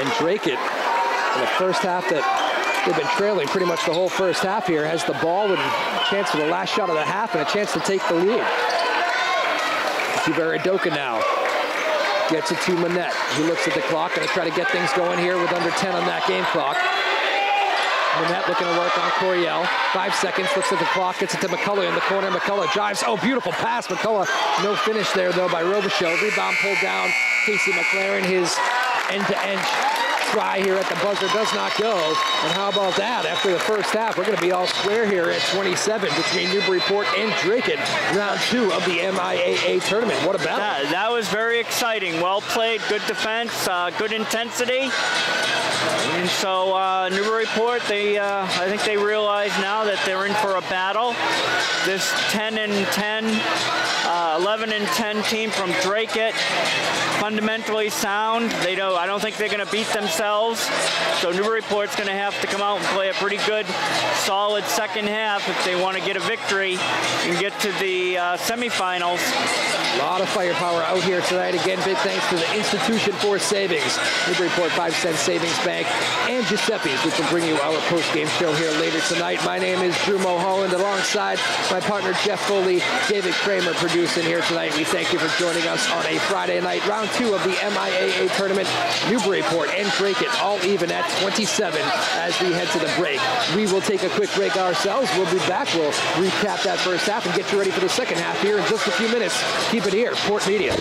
[SPEAKER 1] And Dracut, in the first half that they've been trailing pretty much the whole first half here, has the ball with a chance for the last shot of the half and a chance to take the lead. Newburyport now gets it to Manette. He looks at the clock, going to try to get things going here with under 10 on that game clock. Manette looking to work on Coryell. 5 seconds, looks at the clock, gets it to McCullough in the corner. McCullough drives. Oh, beautiful pass. McCullough, no finish there, though, by Robichaud. Rebound pulled down. Casey McLaren, his end-to-end try here at the buzzer does not go. And how about that? After the first half, we're going to be all square here at 27 between Newburyport and Dracut. Round 2 of the MIAA tournament. What about it?
[SPEAKER 2] That was very exciting. Well played, good defense, good intensity. And so Newburyport, I think they realize now that they're in for a battle. This 10-10, 11-10 team from Dracut, fundamentally sound. I don't think they're going to beat themselves. So Newburyport's going to have to come out and play a pretty good, solid second half if they want to get a victory and get to the semifinals.
[SPEAKER 1] A lot of firepower out here tonight. Again, big thanks to the Institution for Savings, Newburyport 5-cent Savings Bank, and Giuseppe's, which will bring you our post-game show here later tonight. My name is Drew Mulholland, alongside my partner Jeff Foley, David Kramer producing here tonight. We thank you for joining us on a Friday night. Round 2 of the MIAA tournament. Newburyport and Dracut all even at 27 as we head to the break. We will take a quick break ourselves. We'll be back. We'll recap that first half and get you ready for the second half here in just a few minutes. Keep it here, PortMedia.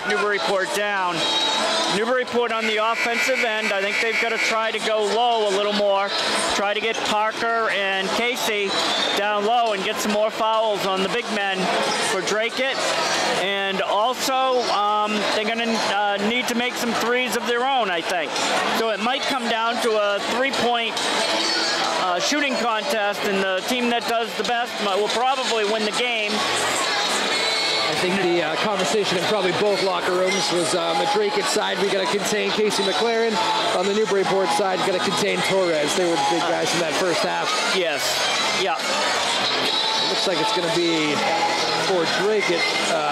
[SPEAKER 2] Newburyport down. Newburyport on the offensive end, I think they've got to try to go low a little more, try to get Parker and Casey down low and get some more fouls on the big men for Dracut. And also, they're going to need to make some threes of their own, I think. So it might come down to a three-point shooting contest, and the team that does the best will probably win the game.
[SPEAKER 1] I think the conversation in probably both locker rooms was on the Dracut side, we got to contain Casey McLaren. On the Newburyport side, got to contain Torres. They were the big guys in that first half.
[SPEAKER 2] Yes. Yeah.
[SPEAKER 1] Looks like it's going to be for Dracut,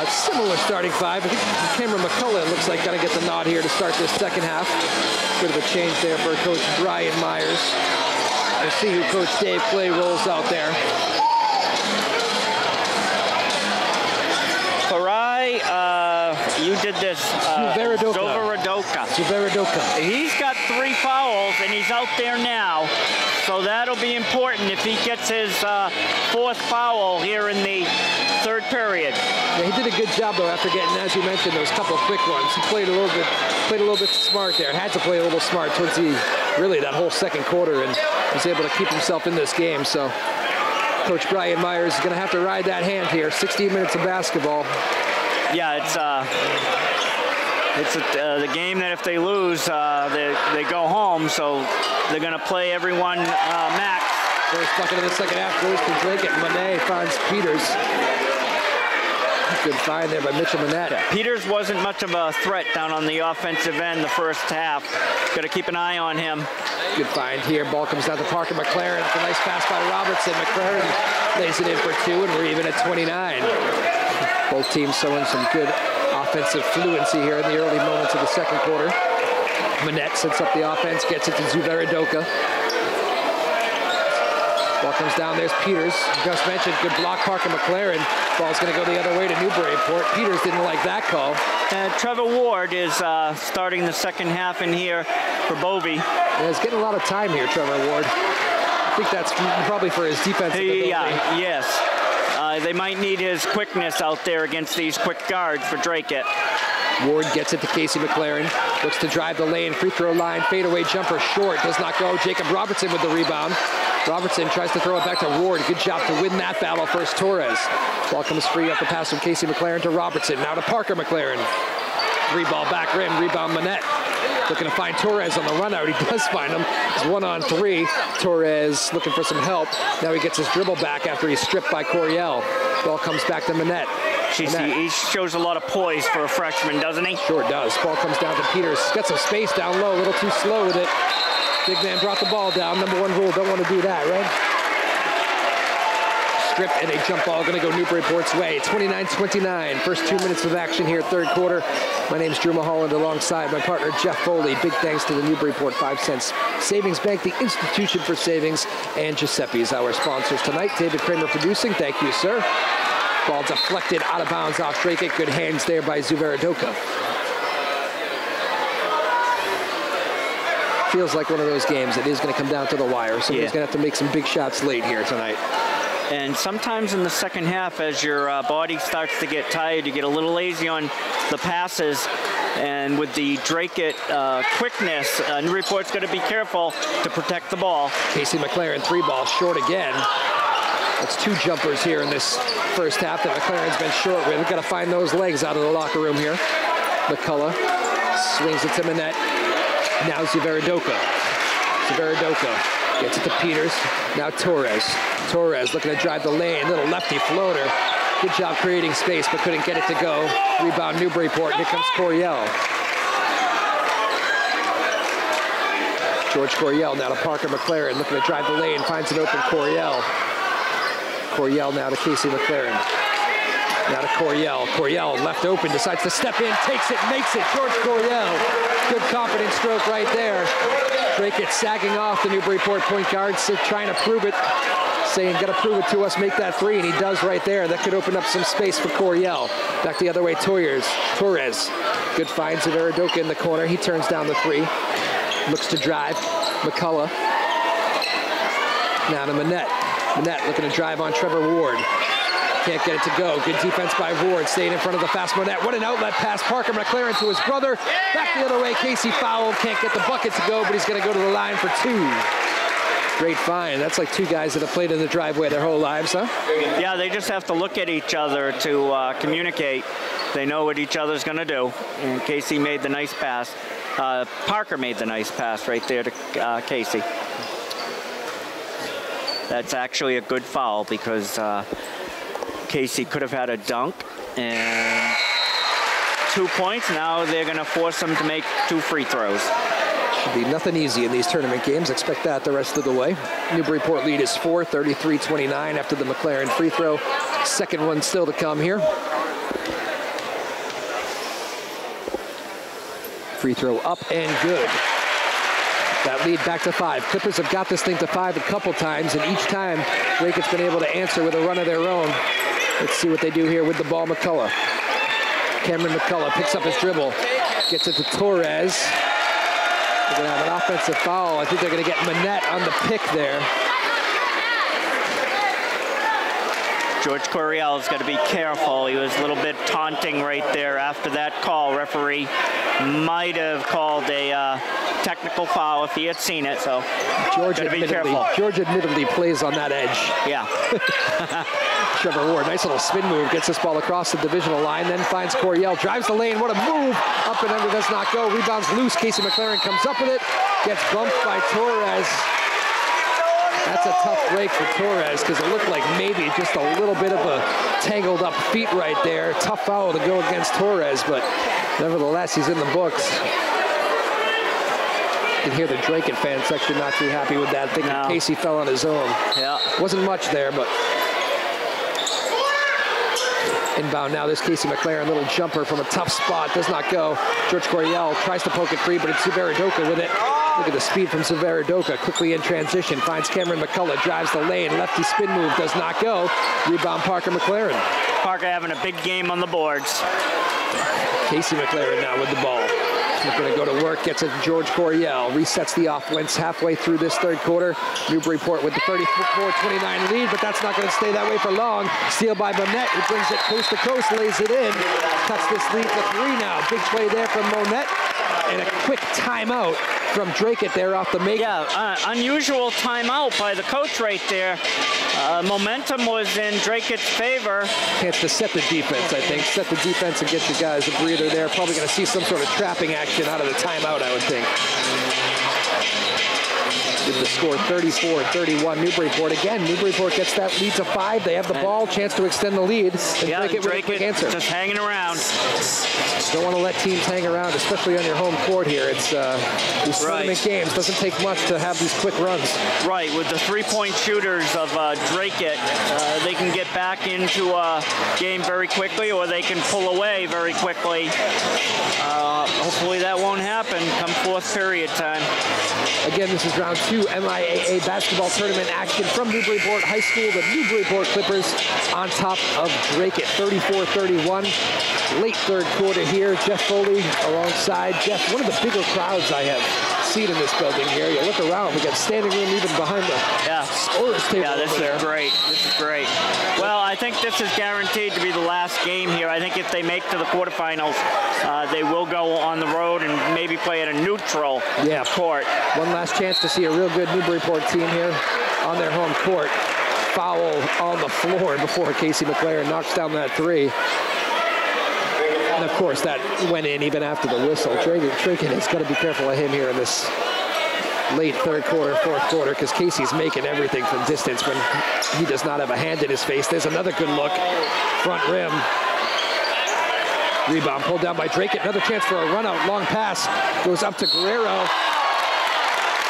[SPEAKER 1] similar starting five. I think Cameron McCullough looks like got to get the nod here to start this second half. Bit of a change there for Coach Brian Myers. We'll see who Coach Dave Clay rolls out there.
[SPEAKER 2] Farai, you did this.
[SPEAKER 1] Zuveradoka.
[SPEAKER 2] He's got 3 fouls, and he's out there now. So that'll be important if he gets his 4th foul here in the 3rd period.
[SPEAKER 1] Yeah, he did a good job, though, after getting, as you mentioned, those couple quick ones. He played a little bit smart there. Had to play a little smart towards really that whole second quarter, and was able to keep himself in this game. So Coach Brian Myers is going to have to ride that hand here. 16 minutes of basketball.
[SPEAKER 2] Yeah, it's the game that if they lose, they go home. So they're going to play everyone max.
[SPEAKER 1] First bucket of the second half goes to Dracut. Monet finds Peters. Good find there by Mitchell Manette.
[SPEAKER 2] Yeah, Peters wasn't much of a threat down on the offensive end the first half. Got to keep an eye on him.
[SPEAKER 1] Good find here. Ball comes down to Parker McLaren. It's a nice pass by Robertson. McLaren lays it in for 2, and we're even at 29. Both teams showing some good offensive fluency here in the early moments of the second quarter. Manette sets up the offense, gets it to Zuveradoka. Ball comes down, there's Peters. Just mentioned, good block, Parker McLaren. Ball's going to go the other way to Newburyport. Peters didn't like that call.
[SPEAKER 2] And Trevor Ward is starting the second half in here for Bovey.
[SPEAKER 1] Yeah, he's getting a lot of time here, Trevor Ward. I think that's probably for his defensive ability.
[SPEAKER 2] Yeah, yes. They might need his quickness out there against these quick guards for Dracut.
[SPEAKER 1] Ward gets it to Casey McLaren. Looks to drive the lane, free throw line, fadeaway jumper short. Does not go. Jacob Robertson with the rebound. Robertson tries to throw it back to Ward. Good job to win that battle first, Torres. Ball comes free up the pass from Casey McLaren to Robertson. Now to Parker McLaren. 3-ball back rim, rebound Manette. Looking to find Torres on the run out. He does find him. It's 1-on-3. Torres looking for some help. Now he gets his dribble back after he's stripped by Coryell. Ball comes back to Manette.
[SPEAKER 2] He shows a lot of poise for a freshman, doesn't he?
[SPEAKER 1] Sure does. Ball comes down to Peters. Got some space down low. A little too slow with it. Big man brought the ball down. Number 1 rule, don't want to do that, right? Strip and a jump ball going to go Newburyport's way. 29-29. First 2 minutes of action here, third quarter. My name's Drew Mulholland alongside my partner Jeff Foley. Big thanks to the Newburyport 5 Cents Savings Bank, the Institution for Savings, and Giuseppe's, our sponsors tonight. David Kramer producing. Thank you, sir. Ball deflected out of bounds off Dracut. Good hands there by Zuveradoka. Feels like one of those games that is going to come down to the wire. So he's going to have to make some big shots late here tonight.
[SPEAKER 2] And sometimes in the second half, as your body starts to get tired, you get a little lazy on the passes. And with the Dracut quickness, Newburyport's going to be careful to protect the ball. Casey McLaren, 3-ball short again. That's 2 jumpers here in this first half that McLaren's been short with. We've got to find those legs out of the locker room here. McCullough swings it to Manette. Now Zuveradoka. Gets it to Peters. Now Torres. Torres looking to drive the lane. Little lefty floater. Good job creating space, but couldn't get it to go. Rebound Newburyport. Here comes Coryell. George Coryell now to Parker McLaren. Looking to drive the lane. Finds an open Coryell. Coryell now to Casey McLaren. Now to Coryell. Coryell left open. Decides to step in. Takes it. Makes it. George Coryell. Good confident stroke right there. Dracut sagging off the Newburyport point guard, trying to prove it, saying, got to prove it to us, make that 3, and he does right there. That could open up some space for Coryell. Back the other way, Torres. Good find, Zuveradoka in the corner. He turns down the 3. Looks to drive. McCullough. Now to Manette. Manette looking to drive on Trevor Ward.
[SPEAKER 1] Can't get it to go. Good defense by Ward, staying in front of the fast Monette. What an outlet pass. Parker McLaren to his brother. Back the other way. Casey fouled. Can't get the bucket to go, but he's going to go to the line for 2. Great find. That's like 2 guys that have played in the driveway their whole lives, huh?
[SPEAKER 2] Yeah, they just have to look at each other to communicate. They know what each other's going to do. And Casey made the nice pass. Parker made the nice pass right there to Casey. That's actually a good foul because Casey could have had a dunk and 2 points. Now they're going to force him to make 2 free throws.
[SPEAKER 1] Should be nothing easy in these tournament games. Expect that the rest of the way. Newburyport lead is 4, 33-29 after the McLaren free throw. Second one still to come here. Free throw up and good. That lead back to 5. Clippers have got this thing to 5 a couple times, and each time Dracut's been able to answer with a run of their own. Let's see what they do here with the ball. McCullough. Cameron McCullough picks up his dribble, gets it to Torres. They're going to have an offensive foul. I think they're going to get Manette on the pick there.
[SPEAKER 2] George Coryell's got to be careful. He was a little bit taunting right there after that call. Referee might have called a technical foul if he had seen it, so
[SPEAKER 1] George admittedly plays on that edge.
[SPEAKER 2] Yeah.
[SPEAKER 1] Trevor Ward, nice little spin move, gets this ball across the divisional line, then finds Coryell, drives the lane, what a move, up and under, does not go, rebounds loose, Casey McLaren comes up with it, gets bumped by Torres. That's a tough break for Torres because it looked like maybe just a little bit of a tangled up feet right there. Tough foul to go against Torres, but nevertheless, he's in the books. You can hear the Dracut fan section not too happy with that, thinking Casey fell on his own.
[SPEAKER 2] Yeah.
[SPEAKER 1] Wasn't much there, but inbound now, this Casey McLaren, little jumper from a tough spot, does not go. George Coryell tries to poke it free, but it's Severidoka with it. Look at the speed from Severidoka, quickly in transition, finds Cameron McCullough, drives the lane, lefty spin move, does not go. Rebound Parker McLaren.
[SPEAKER 2] Parker having a big game on the boards.
[SPEAKER 1] Casey McLaren now with the ball. He's going to go to work, gets it to George Coryell, resets the offense halfway through this third quarter. Newburyport with the 34-29 lead, but that's not going to stay that way for long. Steal by Monette, who brings it coast to coast, lays it in. Cuts this lead to 3 now. Big play there from Monette. And a quick timeout from Dracut there off the make.
[SPEAKER 2] Yeah, unusual timeout by the coach right there. Momentum was in Dracut's favor.
[SPEAKER 1] Chance to set the defense, I think. Set the defense and get your guys a breather there. Probably going to see some sort of trapping action out of the timeout, I would think. With the score 34-31, Newburyport. Again, Newburyport gets that lead to 5. They have the ball, chance to extend the lead. And
[SPEAKER 2] yeah,
[SPEAKER 1] Dracut with a quick answer.
[SPEAKER 2] Just hanging around.
[SPEAKER 1] Don't want to let teams hang around, especially on your home court here. It's these tournament games. Doesn't take much to have these quick runs.
[SPEAKER 2] Right, with the three-point shooters of Dracut, they can get back into a game very quickly, or they can pull away very quickly. Hopefully that won't happen come fourth period time.
[SPEAKER 1] Again, this is round 2 MIAA basketball tournament action from Newburyport High School. The Newburyport Clippers on top of Dracut, 34-31. Late third quarter here. Jeff Foley alongside Jeff. One of the bigger crowds I have seen in this building here. You look around, we got standing room even behind the scorer's table.
[SPEAKER 2] Yeah, this
[SPEAKER 1] over there.
[SPEAKER 2] is great. This is great. Well, I think this is guaranteed to be the last game here. I think if they make to the quarterfinals, they will go on the road and maybe play at a neutral court. One
[SPEAKER 1] last chance to see a real good Newburyport team here on their home court. Foul on the floor before Casey McLaren knocks down that 3. And of course, that went in even after the whistle. Dracut has got to be careful of him here in this late third quarter, fourth quarter, because Casey's making everything from distance when he does not have a hand in his face. There's another good look. Front rim. Rebound pulled down by Dracut. Another chance for a run out. Long pass. Goes up to Guerrero.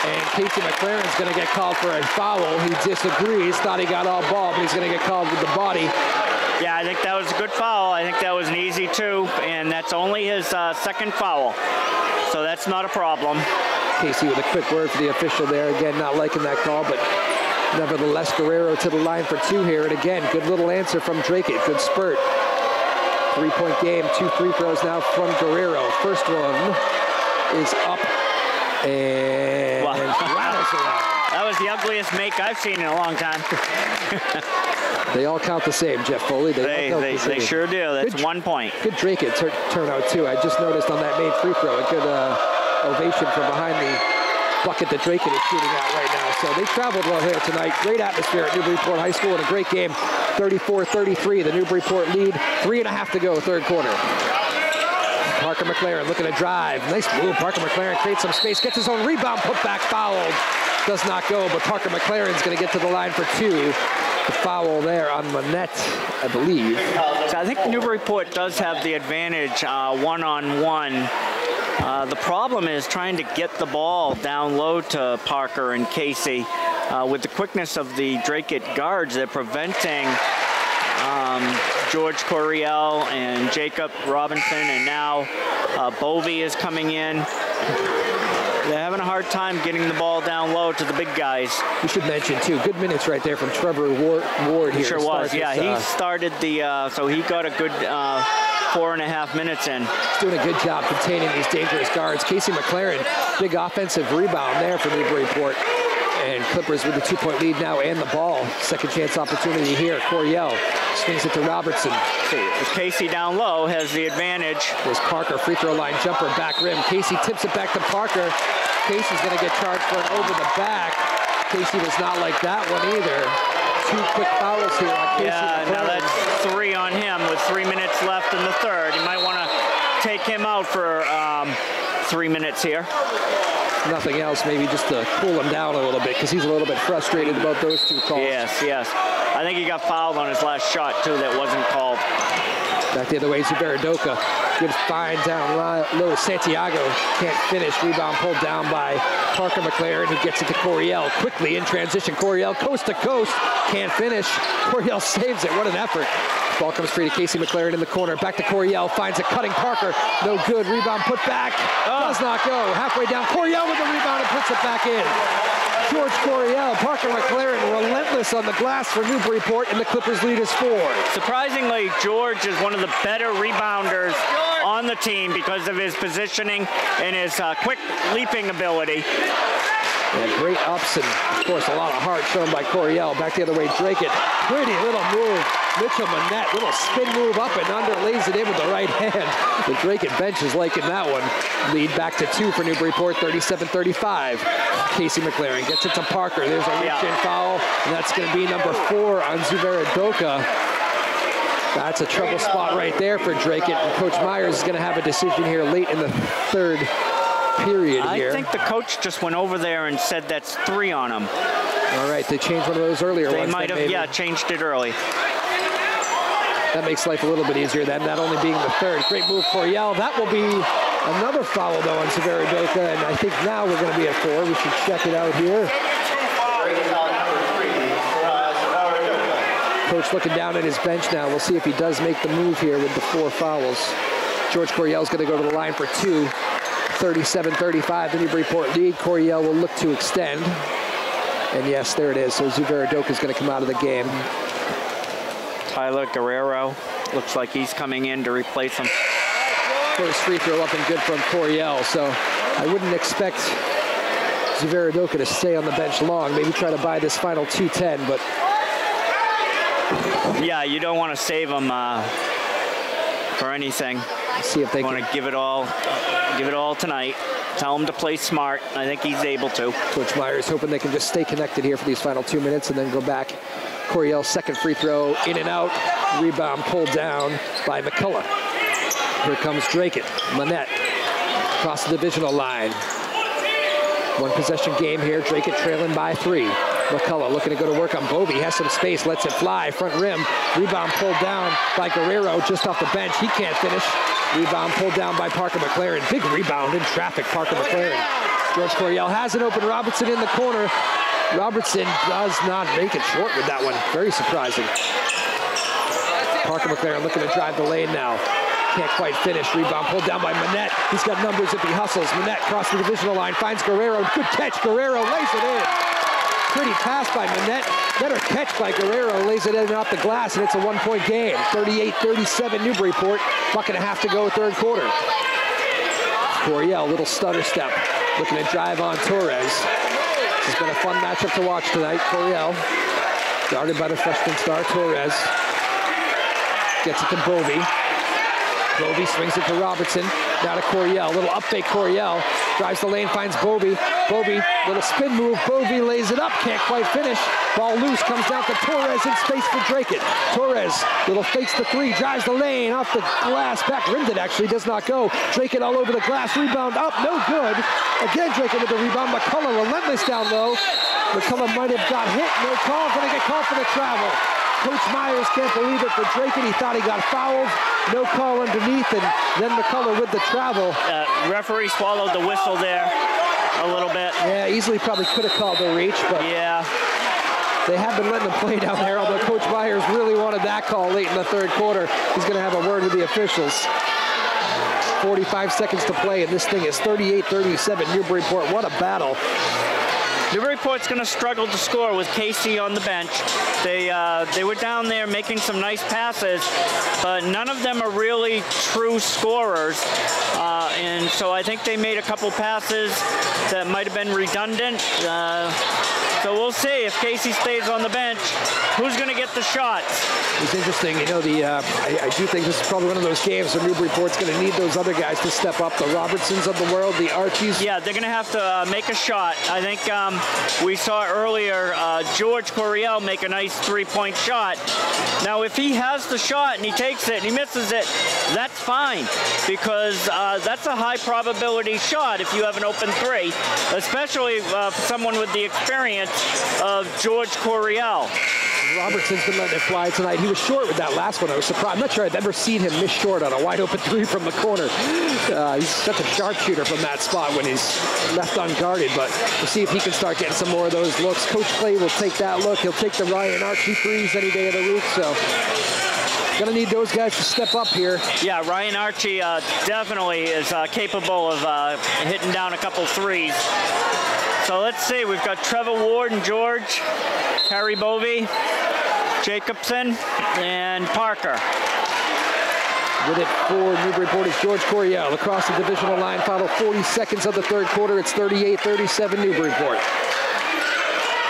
[SPEAKER 1] And Casey McLaren's going to get called for a foul. He disagrees. Thought he got all ball, but he's going to get called with the body.
[SPEAKER 2] Yeah, I think that was a good foul. I think that was an easy 2, and that's only his second foul. So that's not a problem.
[SPEAKER 1] Casey with a quick word for the official there. Again, not liking that call, but nevertheless, Guerrero to the line for 2 here. And again, good little answer from Dracut. Good spurt. 3-point game. 2 free throws now from Guerrero. First one is up And rattles around.
[SPEAKER 2] That was the ugliest make I've seen in a long time.
[SPEAKER 1] They all count the same, Jeff Foley.
[SPEAKER 2] They sure do. That's good, 1 point.
[SPEAKER 1] Good Dracut turnout, too. I just noticed on that main free throw a good ovation from behind the bucket that Dracut is shooting out right now. So they traveled well here tonight. Great atmosphere at Newburyport High School and a great game. 34-33, the Newburyport lead. 3.5 to go, third quarter. Parker McLaren looking to drive. Nice move. Parker McLaren creates some space, gets his own rebound, put back, fouled. Does not go, but Parker McLaren's going to get to the line for 2. The foul there on Manette, I believe.
[SPEAKER 2] So I think Newburyport does have the advantage one-on-one. The problem is trying to get the ball down low to Parker and Casey. With the quickness of the Dracut guards, they're preventing George Coryell and Jacob Robinson, and now Bovey is coming in. They're having a hard time getting the ball down low to the big guys.
[SPEAKER 1] We should mention, too, good minutes right there from Trevor Ward here.
[SPEAKER 2] Sure was, yeah. He started the, so he got a good 4.5 minutes in.
[SPEAKER 1] He's doing a good job containing these dangerous guards. Casey McLaren, big offensive rebound there for Newburyport. And Clippers with the 2-point lead now and the ball. Second chance opportunity here. Coryell swings it to Robertson.
[SPEAKER 2] Casey down low has the advantage.
[SPEAKER 1] There's Parker, free throw line jumper, back rim. Casey tips it back to Parker. Casey's going to get charged for an over the back. Casey does not like that one either. 2 quick fouls here on Casey.
[SPEAKER 2] Yeah, now that's 3 on him with 3 minutes left in the third. You might want to take him out for 3 minutes here.
[SPEAKER 1] Nothing else, maybe just to cool him down a little bit, because he's a little bit frustrated about those 2 calls.
[SPEAKER 2] Yes. I think he got fouled on his last shot, too, that wasn't called.
[SPEAKER 1] Back the other way, Zuberidoka gives fine down low. Santiago can't finish. Rebound pulled down by Parker McLaren, who gets it to Coryell. Quickly in transition, Coryell coast to coast. Can't finish. Coryell saves it. What an effort. Ball comes free to Casey McLaren in the corner. Back to Coryell. Finds a cutting Parker. No good. Rebound put back. Does not go. Halfway down. Coryell with the rebound and puts it back in. George Coryell. Parker McLaren relentless on the glass for Newburyport, and the Clippers lead is 4.
[SPEAKER 2] Surprisingly, George is one of the better rebounders on the team because of his positioning and his quick leaping ability.
[SPEAKER 1] Yeah, great ups and, of course, a lot of heart shown by Coryell. Back the other way, Dracut. Pretty little move. Mitchell Manette, little spin move up and under, lays it in with the right hand. The Dracut bench is liking that one. Lead back to 2 for Newburyport, 37-35. Casey McLaren gets it to Parker. There's a reach-in foul, and that's going to be number 4 on Zuberidoka. That's a trouble spot right there for Dracut, and Coach Myers is going to have a decision here late in the third period here.
[SPEAKER 2] I think the coach just went over there and said that's 3 on him.
[SPEAKER 1] All right, they changed one of those earlier ones.
[SPEAKER 2] They might have, changed it early.
[SPEAKER 1] That makes life a little bit easier than that only being the third. Great move, Coryell. That will be another foul, though, on Zuberidoka, and I think now we're going to be at 4. We should check it out here. Coach looking down at his bench now. We'll see if he does make the move here with the 4 fouls. George Coryell's going to go to the line for 2. 37-35, the Newburyport lead. Coryell will look to extend. And yes, there it is. So Zuberidoka is going to come out of the game.
[SPEAKER 2] Tyler Guerrero looks like he's coming in to replace him.
[SPEAKER 1] First free throw up and good from Coryell. So I wouldn't expect Zuberidoka to stay on the bench long. Maybe try to buy this final 2:10, but...
[SPEAKER 2] Yeah, you don't want to save him for anything.
[SPEAKER 1] See if they
[SPEAKER 2] want to give it all tonight. Tell him to play smart. I think he's able to.
[SPEAKER 1] Coach Myers hoping they can just stay connected here for these final 2 minutes and then go back. Coryell's second free throw, in and out. Rebound pulled down by McCullough. Here comes Dracut. Manette across the divisional line. 1 possession game here. Dracut trailing by 3. McCullough looking to go to work on Bovey. Has some space, lets it fly. Front rim. Rebound pulled down by Guerrero just off the bench. He can't finish. Rebound pulled down by Parker McLaren. Big rebound in traffic, Parker McLaren. George Coryell has it open. Robertson in the corner. Robertson does not make it short with that one. Very surprising. Parker McLaren looking to drive the lane now. Can't quite finish. Rebound pulled down by Manette. He's got numbers if he hustles. Manette across the divisional line. Finds Guerrero. Good catch. Guerrero lays it in. Pretty pass by Manette. Better catch by Guerrero. Lays it in and off the glass, and it's a 1-point game. 38-37 Newburyport. Buck and a half to go, third quarter. Coryell, little stutter step. Looking to drive on Torres. This has been a fun matchup to watch tonight. Coryell, guarded by the freshman star Torres. Gets it to Bovey. Bovey swings it to Robertson. Now to Coryell. Little up fake Coryell. Drives the lane, finds Bovey. Bovey, little spin move. Bovey lays it up. Can't quite finish. Ball loose. Comes down to Torres in space for Dracut. Torres, little fakes the three. Drives the lane. Off the glass. Back rimmed it actually. Does not go. Dracut all over the glass. Rebound up. No good. Again, Dracut with the rebound. McCullough relentless down low. McCullough might have got hit. No call. Going to get called for the travel. Coach Myers can't believe it for Dracut. He thought he got fouled. No call underneath, and then McCullough with the travel.
[SPEAKER 2] Referee swallowed the whistle there a little bit.
[SPEAKER 1] Yeah, easily probably could have called the reach, but
[SPEAKER 2] yeah,
[SPEAKER 1] they have been letting them play down there, although Coach Myers really wanted that call late in the third quarter. He's going to have a word with the officials. 45 seconds to play, and this thing is 38-37 Newburyport. What a battle.
[SPEAKER 2] Newburyport's going to struggle to score with Casey on the bench. They were down there making some nice passes, but none of them are really true scorers. And so I think they made a couple passes that might have been redundant. So we'll see if Casey stays on the bench, who's going to get the shots.
[SPEAKER 1] It's interesting, you know, I do think this is probably one of those games where Newburyport's going to need those other guys to step up, the Robertsons of the world, the Archies.
[SPEAKER 2] Yeah, they're going to have to make a shot. I think we saw earlier George Coryell make a nice three-point shot. Now, if he has the shot and he takes it and he misses it, that's fine, because that's a high probability shot if you have an open three, especially for someone with the experience of George Coryell.
[SPEAKER 1] Robertson's been letting it fly tonight. He was short with that last one. I was surprised. I'm not sure I've ever seen him miss short on a wide open three from the corner. He's such a sharpshooter from that spot when he's left unguarded, but we'll see if he can start getting some more of those looks. Coach Clay will take that look. He'll take the Ryan Archie threes any day of the week, so gonna need those guys to step up here.
[SPEAKER 2] Yeah, Ryan Archie definitely is capable of hitting down a couple threes. So let's see, we've got Trevor Ward and George, Harry Bovey, Jacobson, and Parker.
[SPEAKER 1] With it for Newburyport is George Coryell across the divisional line. Final 40 seconds of the third quarter. It's 38-37 Newburyport.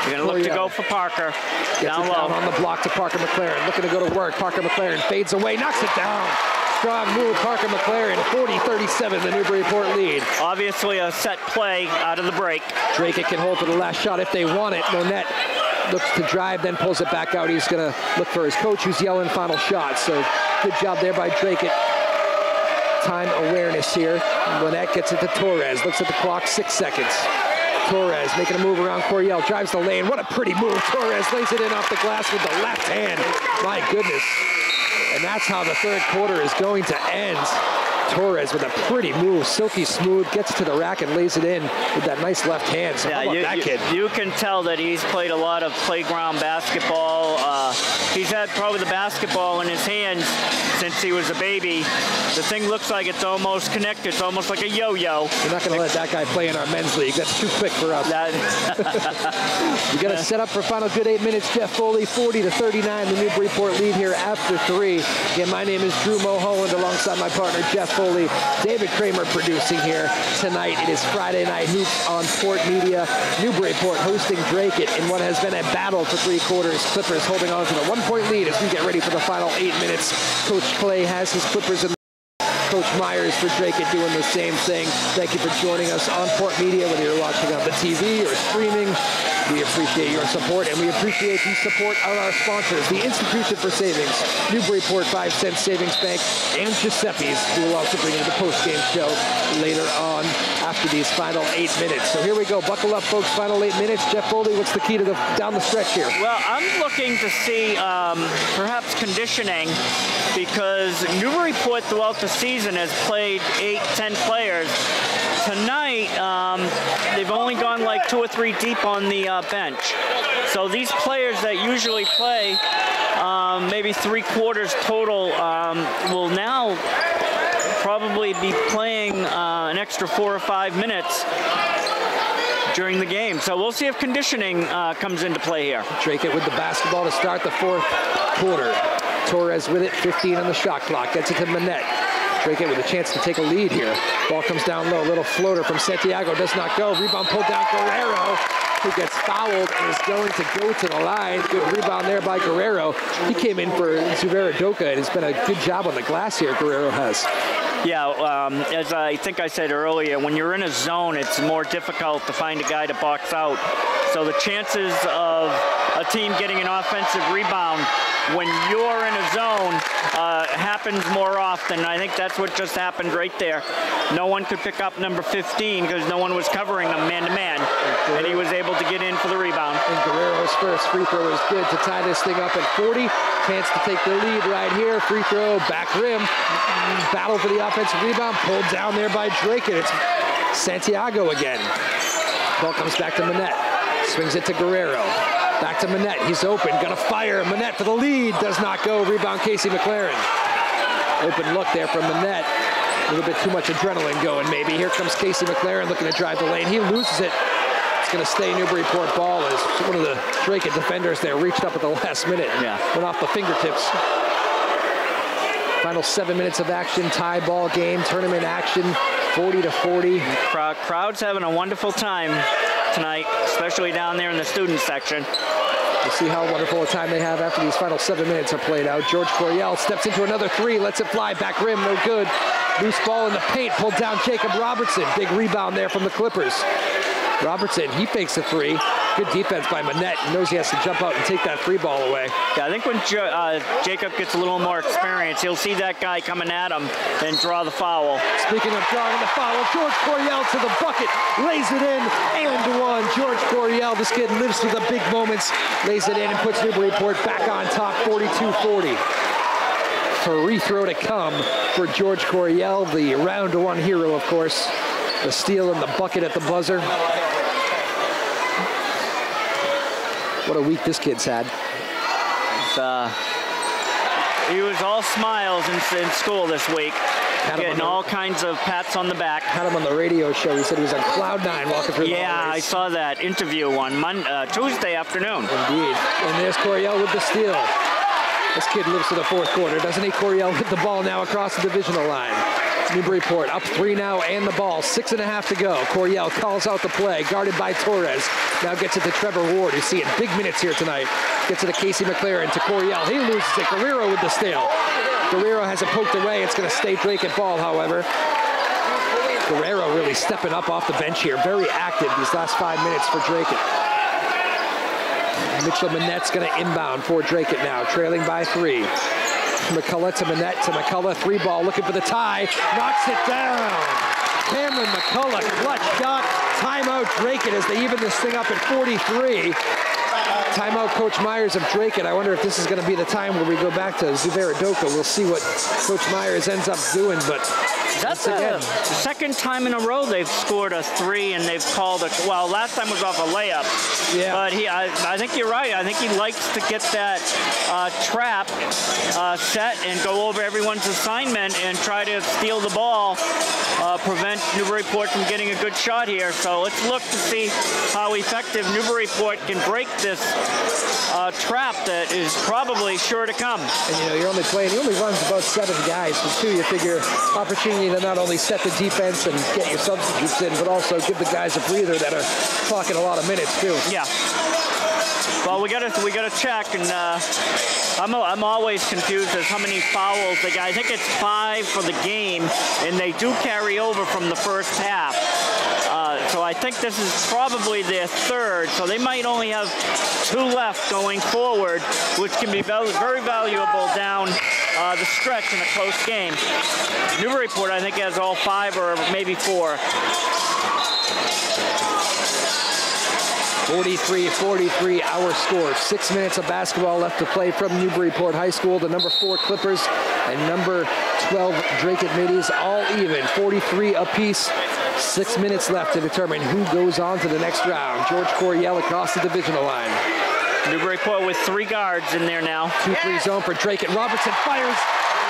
[SPEAKER 2] You're going to look to go for Parker.
[SPEAKER 1] Down low. Down on the block to Parker McLaren. Looking to go to work. Parker McLaren fades away, knocks it down. Strong move, Parker McLaren. 40-37, the Newburyport lead.
[SPEAKER 2] Obviously a set play out of the break.
[SPEAKER 1] Dracut can hold for the last shot if they want it. Monette looks to drive, then pulls it back out. He's going to look for his coach, who's yelling final shot. So good job there by Dracut. Time awareness here. Monette gets it to Torres. Looks at the clock, 6 seconds. Torres making a move around Coryell, drives the lane. What a pretty move. Torres lays it in off the glass with the left hand. My goodness. And that's how the third quarter is going to end. Torres with a pretty move, silky smooth, gets to the rack and lays it in with that nice left hand. So how about that kid?
[SPEAKER 2] You can tell that he's played a lot of playground basketball. He's had probably the basketball in his hands since he was a baby. The thing looks like it's almost connected. It's almost like a yo-yo.
[SPEAKER 1] We're not going to let that guy play in our men's league. That's too quick for us. We got to set up for final good 8 minutes. Jeff Foley, 40-39, the Newburyport lead here after 3. Again, my name is Drew Mulholland alongside my partner Jeff Foley. David Kramer producing here tonight. It is Friday Night Hoops on PortMedia. Newburyport hosting Dracut in what has been a battle for 3 quarters. Clippers holding on to the 1-point lead as we get ready for the final 8 minutes. Coach Clay has his Clippers in. Coach Myers for Dracut doing the same thing. Thank you for joining us on PortMedia, whether you're watching on the TV or streaming. We appreciate your support, and we appreciate the support of our sponsors, the Institution for Savings, Newburyport 5 Cent Savings Bank, and Giuseppe's, who will also bring you the post-game show later on after these final 8 minutes. So here we go. Buckle up, folks. Final 8 minutes. Jeff Foley, what's the key to down the stretch here?
[SPEAKER 2] Well, I'm looking to see perhaps conditioning, because Newburyport throughout the season has played 8-10 players. Tonight, they've only gone like 2 or 3 deep on the bench. So these players that usually play maybe 3 quarters total will now probably be playing an extra 4 or 5 minutes during the game. So we'll see if conditioning comes into play here.
[SPEAKER 1] Dracut with the basketball to start the 4th quarter. Torres with it, 15 on the shot clock. Gets it to Monette. Dracut with a chance to take a lead here. Ball comes down low, little floater from Santiago, does not go. Rebound pulled down Guerrero, who gets fouled and is going to go to the line. Good rebound there by Guerrero. He came in for Newburyport, and it's been a good job on the glass here, Guerrero has.
[SPEAKER 2] Yeah, as I think I said earlier, when you're in a zone, it's more difficult to find a guy to box out. So the chances of a team getting an offensive rebound when you're in a zone happens more often. I think that's what just happened right there. No one could pick up number 15 because no one was covering him man-to-man, and he was able to get in for the rebound.
[SPEAKER 1] And Guerrero's first free throw is good to tie this thing up at 40. Chance to take the lead right here. Free throw, back rim. Battle for the offensive rebound. Pulled down there by Dracut. It's Santiago again. Ball comes back to Manette. Swings it to Guerrero. Back to Manette. He's open. Gonna fire. Manette for the lead. Does not go. Rebound Casey McLaren. Open look there from Manette. A little bit too much adrenaline going maybe. Here comes Casey McLaren looking to drive the lane. He loses it. It's going to stay Newburyport ball as one of the Dracut defenders there reached up at the last minute.
[SPEAKER 2] Yeah.
[SPEAKER 1] Went off the fingertips. Final 7 minutes of action. Tie ball game. Tournament action. 40-40.
[SPEAKER 2] Crowd's having a wonderful time tonight, especially down there in the student section.
[SPEAKER 1] We'll see how wonderful a time they have after these final 7 minutes are played out. George Coryell steps into another three, lets it fly, back rim, no good. Loose ball in the paint, pulled down Jacob Robertson. Big rebound there from the Clippers. Robertson, he fakes a three. Good defense by Manette. He knows he has to jump out and take that free ball away.
[SPEAKER 2] Yeah, I think when Jacob gets a little more experience, he'll see that guy coming at him and draw the foul.
[SPEAKER 1] Speaking of drawing the foul, George Coryell to the bucket, lays it in, and one. George Coryell, this kid lives through the big moments, lays it in and puts Newburyport back on top, 42-40. Free throw to come for George Coryell, the round one hero, of course. The steal and the bucket at the buzzer. What a week this kid's had.
[SPEAKER 2] He was all smiles in school this week. Getting all kinds of pats on the back.
[SPEAKER 1] Had him on the radio show. He said he was on cloud nine walking through the hallways.
[SPEAKER 2] I saw that interview on Tuesday afternoon.
[SPEAKER 1] Indeed. And there's Coryell with the steal. This kid lives to the fourth quarter, doesn't he? Coryell hit the ball now across the divisional line. Newburyport up 3 now and the ball. 6.5 to go. Coryell calls out the play, guarded by Torres. Now gets it to Trevor Ward, who's seeing big minutes here tonight. Gets it to Casey McLaren, to Coryell. He loses it. Guerrero with the steal. Guerrero has it poked away. It's going to stay Dracut ball, however. Guerrero really stepping up off the bench here. Very active these last 5 minutes for Dracut. Mitchell Manette's going to inbound for Dracut now, trailing by 3. McCullough to Manette, to McCullough, 3-ball, looking for the tie, knocks it down. Cameron McCullough, clutch shot, timeout Dracut as they even this thing up at 43. Timeout Coach Myers of Dracut. I wonder if this is going to be the time where we go back to Newburyport. We'll see what Coach Myers ends up doing, but
[SPEAKER 2] that's the second time in a row they've scored a 3 and they've called a, well, last time was off a layup.
[SPEAKER 1] Yeah.
[SPEAKER 2] But I think you're right. I think he likes to get that trap set and go over everyone's assignment and try to steal the ball, prevent Newburyport from getting a good shot here. So let's look to see how effective Newburyport can break this trap that is probably sure to come.
[SPEAKER 1] And you know, he only runs about 7 guys. So too, you figure opportunity to not only set the defense and get your substitutes in, but also give the guys a breather that are clocking a lot of minutes too.
[SPEAKER 2] Yeah. Well, we gotta check, and I'm always confused as how many fouls they got. I think it's 5 for the game, and they do carry over from the first half. So I think this is probably their 3rd, so they might only have 2 left going forward, which can be very valuable down the stretch in a close game. Newburyport, I think, has all 5 or maybe 4.
[SPEAKER 1] 43-43 our score. 6 minutes of basketball left to play from Newburyport High School. The number 4 Clippers and number 12 Dracut Middies all even. 43 apiece. 6 minutes left to determine who goes on to the next round. George Coryell across the divisional line.
[SPEAKER 2] Newburyport with 3 guards in there now.
[SPEAKER 1] 2-3 zone for Dracut. Robertson fires.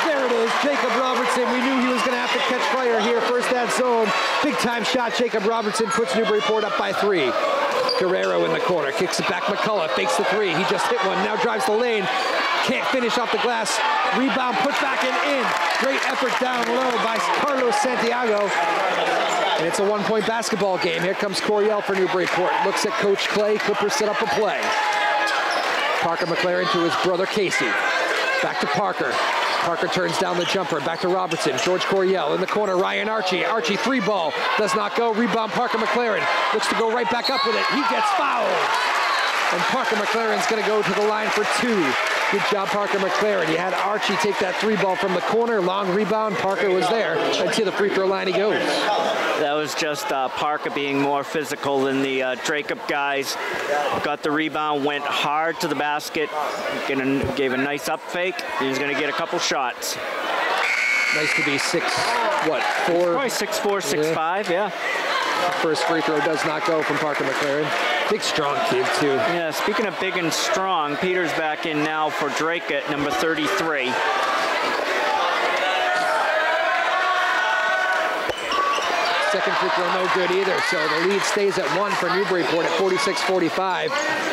[SPEAKER 1] There it is, Jacob Robertson. We knew he was going to have to catch fire here. First that zone. Big time shot. Jacob Robertson puts Newburyport up by 3. Guerrero in the corner. Kicks it back. McCullough fakes the 3. He just hit one. Now drives the lane. Can't finish off the glass. Rebound put back and in. Great effort down low by Carlos Santiago. And it's a 1-point basketball game. Here comes Coryell for Newburyport. Looks at Coach Clay. Clippers set up a play. Parker McLaren to his brother Casey. Back to Parker. Parker turns down the jumper. Back to Robertson. George Coryell in the corner. Ryan Archie. Archie 3-ball. Does not go. Rebound Parker McLaren. Looks to go right back up with it. He gets fouled. And Parker McLaren's going to go to the line for 2. Good job, Parker McLaren. You had Archie take that 3-ball from the corner. Long rebound. Parker was there. And to the free throw line he goes.
[SPEAKER 2] That was just Parker being more physical than the Dracut guys. Got the rebound, went hard to the basket, gave a nice up fake. He's going to get a couple shots.
[SPEAKER 1] Nice to be 6'4"?
[SPEAKER 2] Probably 6'4", 6'5", yeah.
[SPEAKER 1] First free throw does not go from Parker McLaren. Big, strong kid, too.
[SPEAKER 2] Yeah, speaking of big and strong, Peter's back in now for Dracut, number 33.
[SPEAKER 1] Second free throw no good either, so the lead stays at 1 for Newburyport at 46-45.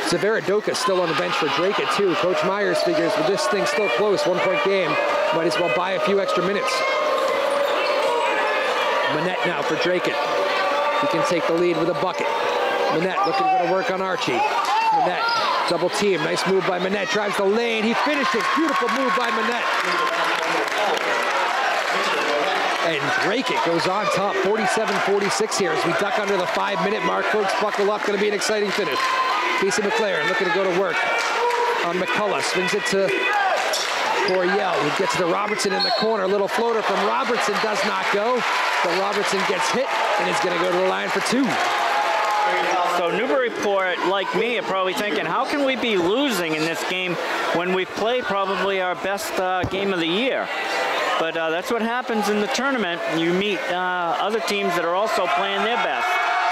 [SPEAKER 1] Severidoka still on the bench for Dracut, too. Coach Myers figures with this thing still close, 1-point game, might as well buy a few extra minutes. Manette now for Dracut. He can take the lead with a bucket. Manette looking to go to work on Archie. Manette, double team, nice move by Manette, drives the lane, he finishes, beautiful move by Manette. And Dracut goes on top, 47-46 here as we duck under the 5-minute mark. Folks, buckle up, going to be an exciting finish. Casey McLaren looking to go to work on McCullough, swings it to Coryell, who gets to Robertson in the corner. Little floater from Robertson does not go, but Robertson gets hit and is going to go to the line for 2.
[SPEAKER 2] So Newburyport, like me, are probably thinking, how can we be losing in this game when we've played probably our best game of the year? But that's what happens in the tournament. You meet other teams that are also playing their best.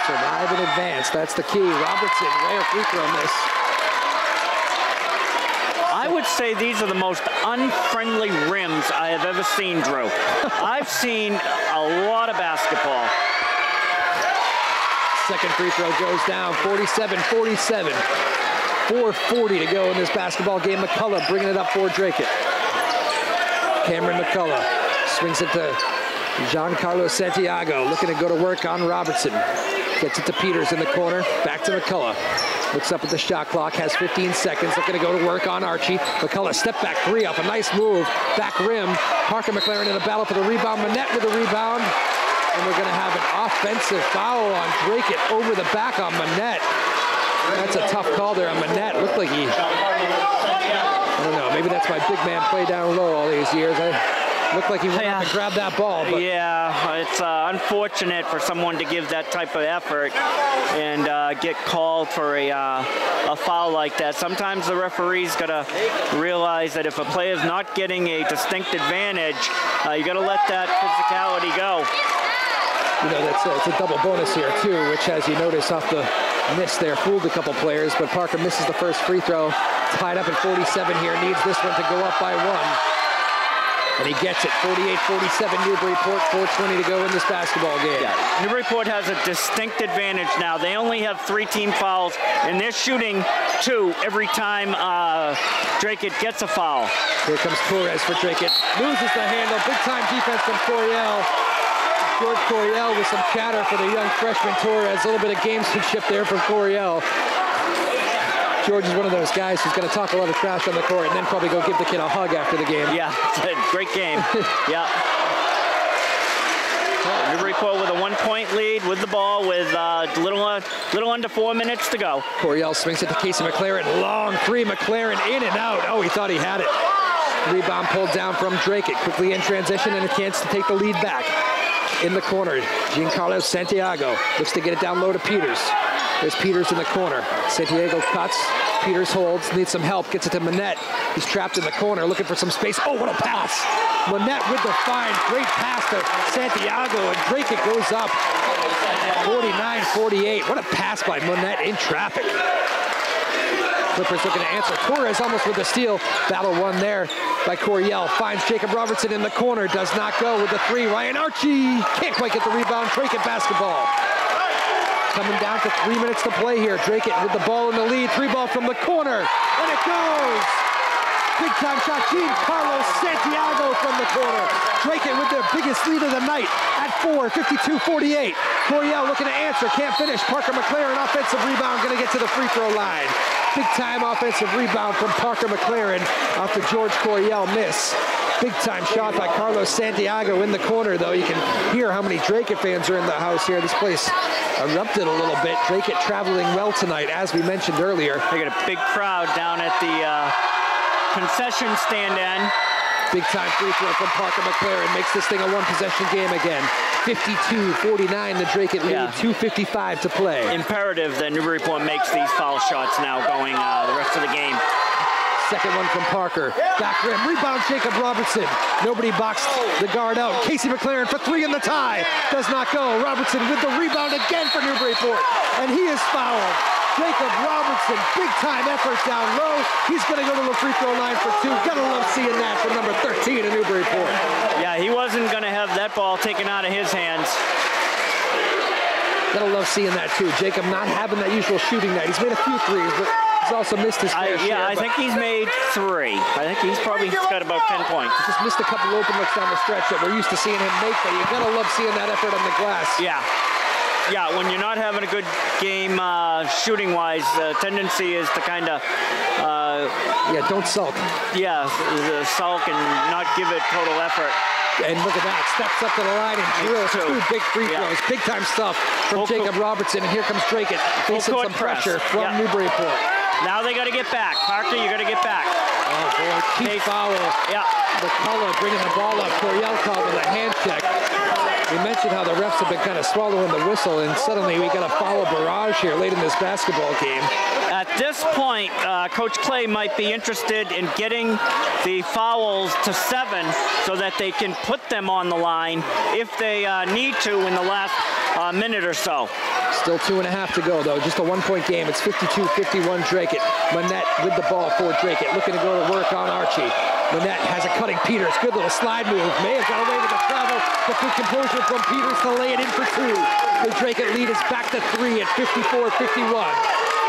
[SPEAKER 1] Survive and advance, that's the key. Robertson, rare free throw miss.
[SPEAKER 2] I would say these are the most unfriendly rims I have ever seen, Drew. I've seen a lot of basketball.
[SPEAKER 1] Second free throw goes down, 47-47. 4:40 to go in this basketball game. McCullough bringing it up for Dracut. Cameron McCullough swings it to Giancarlo Santiago, looking to go to work on Robertson. Gets it to Peters in the corner, back to McCullough. Looks up at the shot clock, has 15 seconds, looking to go to work on Archie. McCullough step back 3 off a nice move, back rim. Parker McLaren in the battle for the rebound. Manette with the rebound. And we're going to have an offensive foul on Dracut over the back on Manette. That's a tough call there on Manette. Looked like he, I don't know, maybe that's my big man play down low all these years. Looked like he went up and grabbed that ball. But
[SPEAKER 2] yeah, it's unfortunate for someone to give that type of effort and get called for a foul like that. Sometimes the referee's got to realize that if a player's not getting a distinct advantage, you got to let that physicality go.
[SPEAKER 1] You know, it's a double bonus here, too, which, as you notice off the miss there, fooled a couple players, but Parker misses the first free throw. Tied up at 47 here, needs this one to go up by 1. And he gets it, 48-47 Newburyport, 4:20 to go in this basketball game.
[SPEAKER 2] Yeah, Newburyport has a distinct advantage now. They only have 3 team fouls, and they're shooting 2 every time Dracut gets a foul.
[SPEAKER 1] Here comes Torres for Dracut. Loses the handle, big time defense from Coryell. George Coryell with some chatter for the young freshman Torres. A little bit of gamesmanship there from Coryell. George is one of those guys who's going to talk a lot of trash on the court and then probably go give the kid a hug after the game.
[SPEAKER 2] Yeah, great game. Yeah. Newburyport with a 1-point lead with the ball with little under 4 minutes to go.
[SPEAKER 1] Coryell swings it to Casey McLaren. Long 3, McLaren in and out. Oh, he thought he had it. Rebound pulled down from Dracut. Quickly in transition and a chance to take the lead back. In the corner, Giancarlo Santiago looks to get it down low to Peters. There's Peters in the corner. Santiago cuts. Peters holds, needs some help, gets it to Manette. He's trapped in the corner, looking for some space. Oh, what a pass! Manette with the find. Great pass to Santiago, and Dracut goes up 49-48. What a pass by Manette in traffic. Clippers looking to answer. Torres almost with the steal. Battle won there by Coryell. Finds Jacob Robertson in the corner. Does not go with the 3. Ryan Archie can't quite get the rebound. Dracut basketball. Coming down to 3 minutes to play here. Dracut with the ball in the lead. 3 ball from the corner. And it goes. Big time shot. Carlos Santiago from the corner. Dracut with their biggest lead of the night at 4, 52-48. Coryell looking to answer, can't finish. Parker McLaren, offensive rebound, going to get to the free throw line. Big time offensive rebound from Parker McLaren off the George Coryell miss. Big time shot by Carlos Santiago in the corner, though. You can hear how many Dracut fans are in the house here. This place erupted a little bit. Dracut traveling well tonight, as we mentioned earlier.
[SPEAKER 2] They got a big crowd down at the concession stand end.
[SPEAKER 1] Big time free throw from Parker McLaren makes this thing a one-possession game again. 52-49, the Dracut lead, 2:55 to play.
[SPEAKER 2] Imperative that Newburyport makes these foul shots now going the rest of the game.
[SPEAKER 1] Second one from Parker. Back rim. Rebound, Jacob Robertson. Nobody boxed the guard out. Casey McLaren for three in the tie. Does not go. Robertson with the rebound again for Newburyport. And he is fouled. Jacob Robertson, big time effort down low. He's going to go to the free throw line for two. Gotta love seeing that from number 13 in Newburyport.
[SPEAKER 2] Yeah, he wasn't going to have that ball taken out of his hands.
[SPEAKER 1] Gotta love seeing that too. Jacob not having that usual shooting night. He's made a few threes, but he's also missed his fair share.
[SPEAKER 2] Yeah, I think he's made 3. I think he's probably got about 10 points.
[SPEAKER 1] He just missed a couple open looks down the stretch that we're used to seeing him make, but you gotta love seeing that effort on the glass.
[SPEAKER 2] Yeah. Yeah, when you're not having a good game shooting-wise, the tendency is to kind of...
[SPEAKER 1] yeah, don't sulk.
[SPEAKER 2] Yeah, sulk and not give it total effort.
[SPEAKER 1] And look at that, steps up to the line and drills 2 big free throws. Big time stuff from Jacob Robertson, and here comes Dracut facing some pressure from Newburyport.
[SPEAKER 2] Now they got to get back. Parker, you got to get back.
[SPEAKER 1] Oh boy, key foul.
[SPEAKER 2] Yeah.
[SPEAKER 1] McCullough bringing the ball up. Coryell called with a hand check. We mentioned how the refs have been kind of swallowing the whistle, and suddenly we got a foul barrage here late in this basketball game.
[SPEAKER 2] At this point, Coach Clay might be interested in getting the fouls to 7 so that they can put them on the line if they need to in the last minute or so.
[SPEAKER 1] Still 2.5 to go, though. Just a 1-point game. It's 52-51 Dracut. Manette with the ball for Dracut, looking to go to work on Archie. Manette has a cutting Peters. Good little slide move. May have got away with the travel, but good composure from Peters to lay it in for 2. The Dracut lead is back to 3 at 54-51.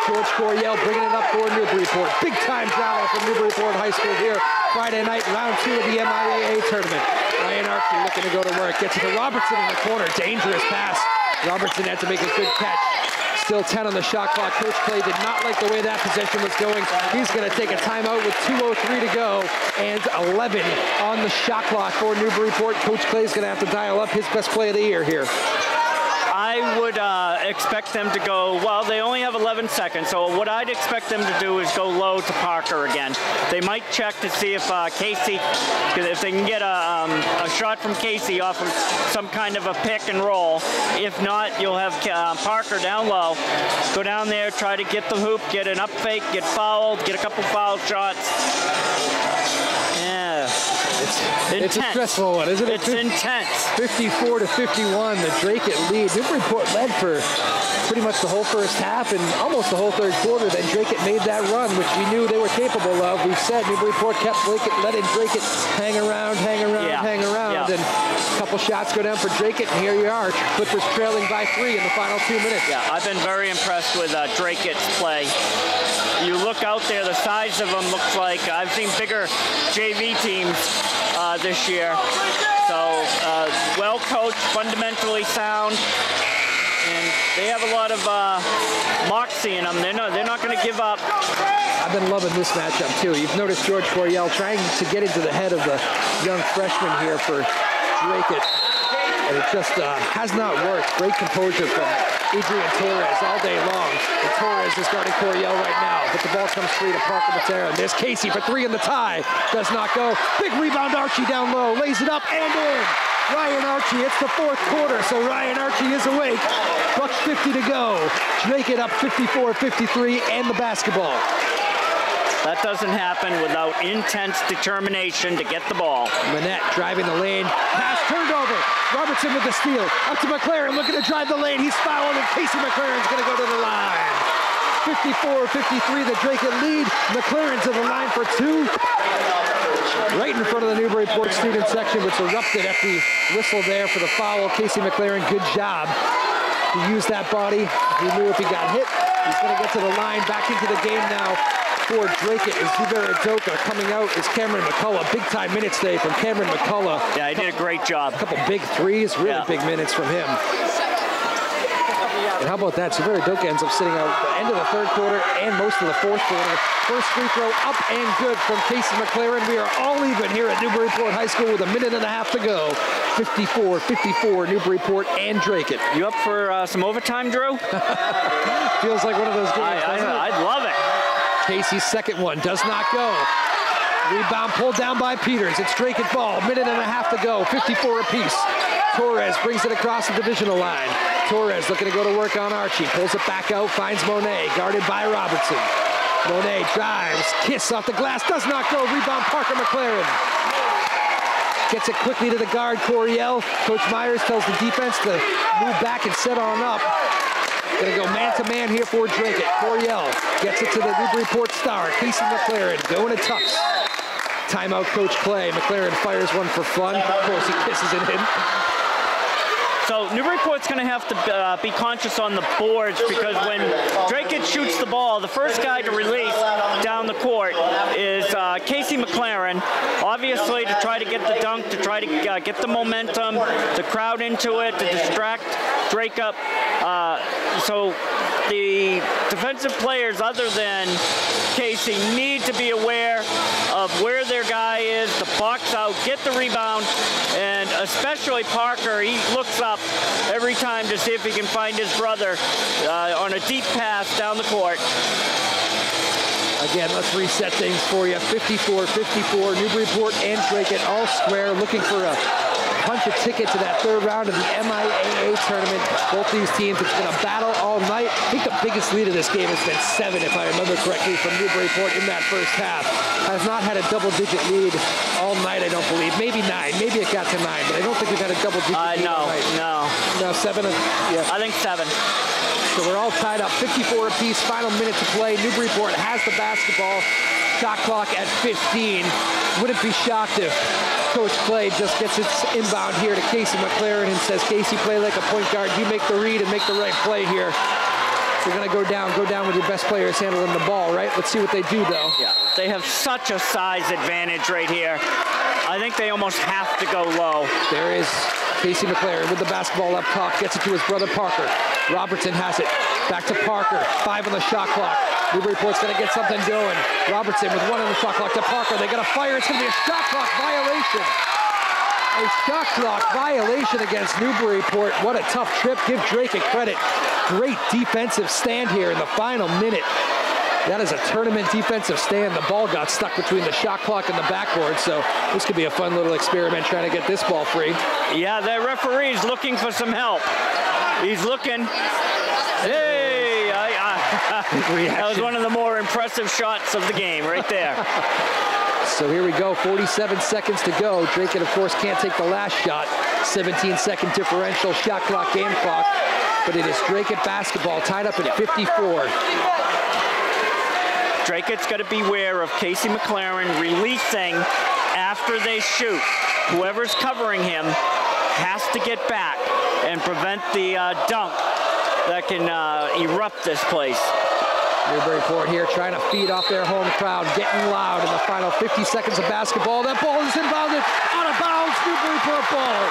[SPEAKER 1] George Coryell bringing it up for Newburyport. Big time drama from Newburyport High School here. Friday night, round 2 of the MIAA tournament. Ryan Archie looking to go to work. Gets it to Robertson in the corner. Dangerous pass. Robertson had to make a good catch. Still 10 on the shot clock. Coach Clay did not like the way that possession was going. He's going to take a timeout with 2:03 to go and 11 on the shot clock for Newburyport. Coach Clay's going to have to dial up his best play of the year here.
[SPEAKER 2] I would expect them to go, well, they only have 11 seconds, so what I'd expect them to do is go low to Parker again. They might check to see if Casey, if they can get a shot from Casey off of some kind of a pick and roll. If not, you'll have Parker down low. Go down there, try to get the hoop, get an up fake, get fouled, get a couple foul shots. Yeah.
[SPEAKER 1] It's a stressful one, isn't it?
[SPEAKER 2] It's intense.
[SPEAKER 1] 54-51, the Dracut lead. Newburyport led for pretty much the whole first half and almost the whole third quarter. Then Dracut made that run, which we knew they were capable of. We said Newburyport kept letting Dracut hang around, and a couple shots go down for Dracut, and here you are. Clippers trailing by 3 in the final 2 minutes.
[SPEAKER 2] Yeah, I've been very impressed with Dracut's play. You look out there, the size of them looks like I've seen bigger JV teams this year. So well coached, fundamentally sound, and they have a lot of moxie in them. They're not going to give up.
[SPEAKER 1] I've been loving this matchup too. You've noticed George Coryell trying to get into the head of the young freshman here for Dracut, and it just has not worked. Great composure from Adrian Torres all day long. And Torres is guarding Coryell right now, but the ball comes free to Parker Matera. There's Casey for 3 in the tie. Does not go. Big rebound, Archie down low. Lays it up and in. Ryan Archie, it's the 4th quarter, so Ryan Archie is awake. $1:50 to go. Dracut up 54-53 and the basketball.
[SPEAKER 2] That doesn't happen without intense determination to get the ball.
[SPEAKER 1] Manette driving the lane. Pass turned over. Robertson with the steal. Up to McLaren looking to drive the lane. He's fouled, and Casey McLaren's going to go to the line. 54-53, the Dracut lead. McLaren to the line for 2. Right in front of the Newburyport student section, which erupted at the whistle there for the foul. Casey McLaren, good job. He used that body. He knew if he got hit, he's going to get to the line. Back into the game now for Dracut is Newburyport. Coming out is Cameron McCullough. Big time minutes today from Cameron McCullough.
[SPEAKER 2] Yeah, he did a great job.
[SPEAKER 1] A couple big threes, really big minutes from him. And how about that? Newburyport ends up sitting out the end of the third quarter and most of the fourth quarter. First free throw up and good from Casey McLaren. We are all even here at Newburyport High School with a minute and a half to go. 54-54, Newburyport and Dracut.
[SPEAKER 2] You up for some overtime, Drew?
[SPEAKER 1] Feels like one of those games.
[SPEAKER 2] I'd love it.
[SPEAKER 1] Casey's second one does not go. Rebound pulled down by Peters. It's Dracut ball. Minute and a half to go. 54 apiece. Torres brings it across the divisional line. Torres looking to go to work on Archie. Pulls it back out. Finds Monet. Guarded by Robertson. Monet drives. Kiss off the glass. Does not go. Rebound Parker McLaren. Gets it quickly to the guard, Coryell. Coach Myers tells the defense to move back and set on up. Gonna go man-to-man here for Dracut. Coryell gets it to the Newburyport star, Casey McLaren, going to Tufts. Timeout, Coach Clay. McLaren fires one for fun. Of course, he kisses it in.
[SPEAKER 2] So Newburyport's going to have to be conscious on the boards, because when Dracut shoots the ball, the first guy to release down the court is Casey McLaren, obviously to try to get the dunk, to try to get the momentum, to crowd into it, to distract Dracut. So the defensive players other than Casey need to be aware of where their guy is, to box out, get the rebound, and especially Parker, he looks up every time to see if he can find his brother on a deep pass down the court.
[SPEAKER 1] Again, let's reset things for you. 54-54, Newburyport and Dracut all square, looking for a punch a ticket to that third round of the MIAA tournament. Both these teams, it's been a battle all night. I think the biggest lead of this game has been 7, if I remember correctly, from Newburyport in that first half. Has not had a double-digit lead all night, I don't believe. Maybe 9. Maybe it got to 9, but I don't think we've had a double-digit lead all night. No, 7? Yeah.
[SPEAKER 2] I think 7.
[SPEAKER 1] So we're all tied up, 54 apiece, final minute to play. Newburyport has the basketball. Shot clock at 15. Wouldn't be shocked if Coach Clay just gets its inbound here to Casey McLaren and says, Casey, play like a point guard. You make the read and make the right play here. We're going to go down with your best players handling the ball, right? Let's see what they do, though.
[SPEAKER 2] Yeah, they have such a size advantage right here. I think they almost have to go low.
[SPEAKER 1] There is Casey McLaren with the basketball up top, gets it to his brother Parker. Robertson has it. Back to Parker. 5 on the shot clock. Newburyport's going to get something going. Robertson with 1 on the shot clock to Parker. They got a fire. It's going to be a shot clock violation. A shot clock violation against Newburyport. What a tough trip. Give Dracut credit. Great defensive stand here in the final minute. That is a tournament defensive stand. The ball got stuck between the shot clock and the backboard, so this could be a fun little experiment trying to get this ball free.
[SPEAKER 2] Yeah, the referee's looking for some help. He's looking. Hey! That was one of the more impressive shots of the game right there.
[SPEAKER 1] So here we go, 47 seconds to go. Dracut, of course, can't take the last shot. 17-second differential, shot clock, game clock. But it is Dracut basketball tied up at 54.
[SPEAKER 2] Dracut's got to beware of Casey McLaren releasing after they shoot. Whoever's covering him has to get back and prevent the dunk that can erupt this place.
[SPEAKER 1] Newburyport here trying to feed off their home crowd, getting loud in the final 50 seconds of basketball. That ball is inbounded, out of bounds, Newburyport ball.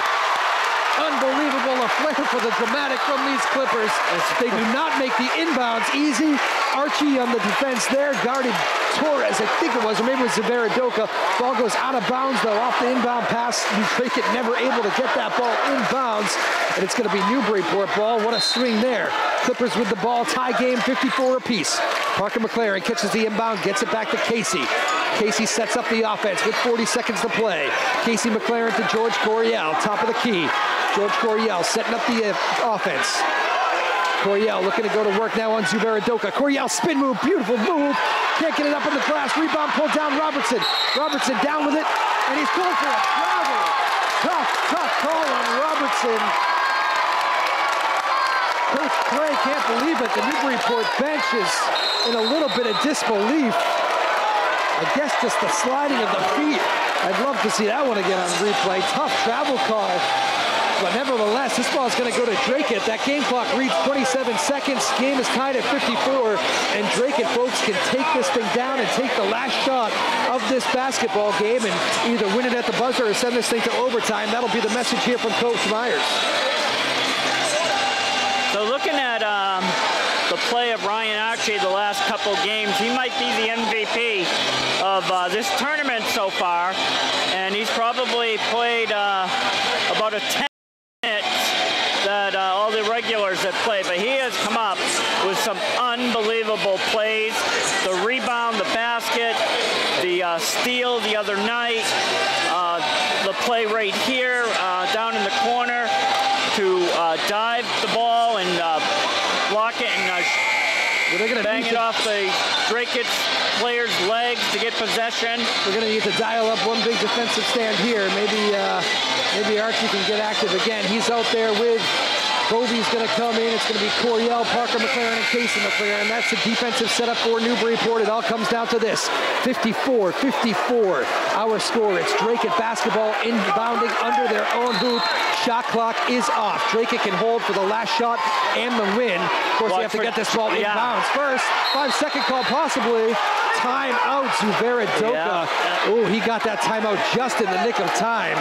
[SPEAKER 1] Unbelievable, a flair for the dramatic from these Clippers. They do not make the inbounds easy. Archie on the defense there, guarded Torres, I think it was, or maybe it was Zavaradoka. Ball goes out of bounds, though, off the inbound pass. Dracut never able to get that ball inbounds, and it's going to be Newburyport ball. What a swing there. Clippers with the ball, tie game, 54 apiece. Parker McLaren catches the inbound, gets it back to Casey. Casey sets up the offense with 40 seconds to play. Casey McLaren to George Coryell, top of the key. George Coryell setting up the offense. Coryell looking to go to work now on Zavaradoka. Coryell spin move, beautiful move. Can't get it up on the glass. Rebound pulled down Robertson. Robertson down with it, and he's going for a travel. Tough call on Robertson. Coach Clay can't believe it. The Newburyport bench is in a little bit of disbelief. I guess just the sliding of the feet. I'd love to see that one again on replay. Tough travel call But nevertheless, this ball is going to go to Dracut. That game clock reads 27 seconds. Game is tied at 54. And Dracut, folks, can take this thing down and take the last shot of this basketball game and either win it at the buzzer or send this thing to overtime. That'll be the message here from Coach Myers.
[SPEAKER 2] So looking at the play of Ryan Archie the last couple games, he might be the MVP of this tournament so far, and he's probably played about a 10 minutes that all the regulars have played, but he has come up with some unbelievable plays. The rebound, the basket, the steal the other night, the play right here down in the corner to dive the ball and block it and bang it off the Dracut player's legs to get possession.
[SPEAKER 1] We're going to need to dial up one big defensive stand here. Maybe Archie can get active again. He's out there with Bovey's going to come in. It's going to be Coryell, Parker McLaren, and Casey McLaren. That's the defensive setup for Newburyport. It all comes down to this. 54-54. Our score. It's Dracut basketball inbounding under their own hoop. Shot clock is off. Dracut can hold for the last shot and the win. Of course, you have to get this ball inbounds first. 5-second call possibly. Timeout, Zuvera Doka. Yeah. Oh, he got that timeout just in the nick of time.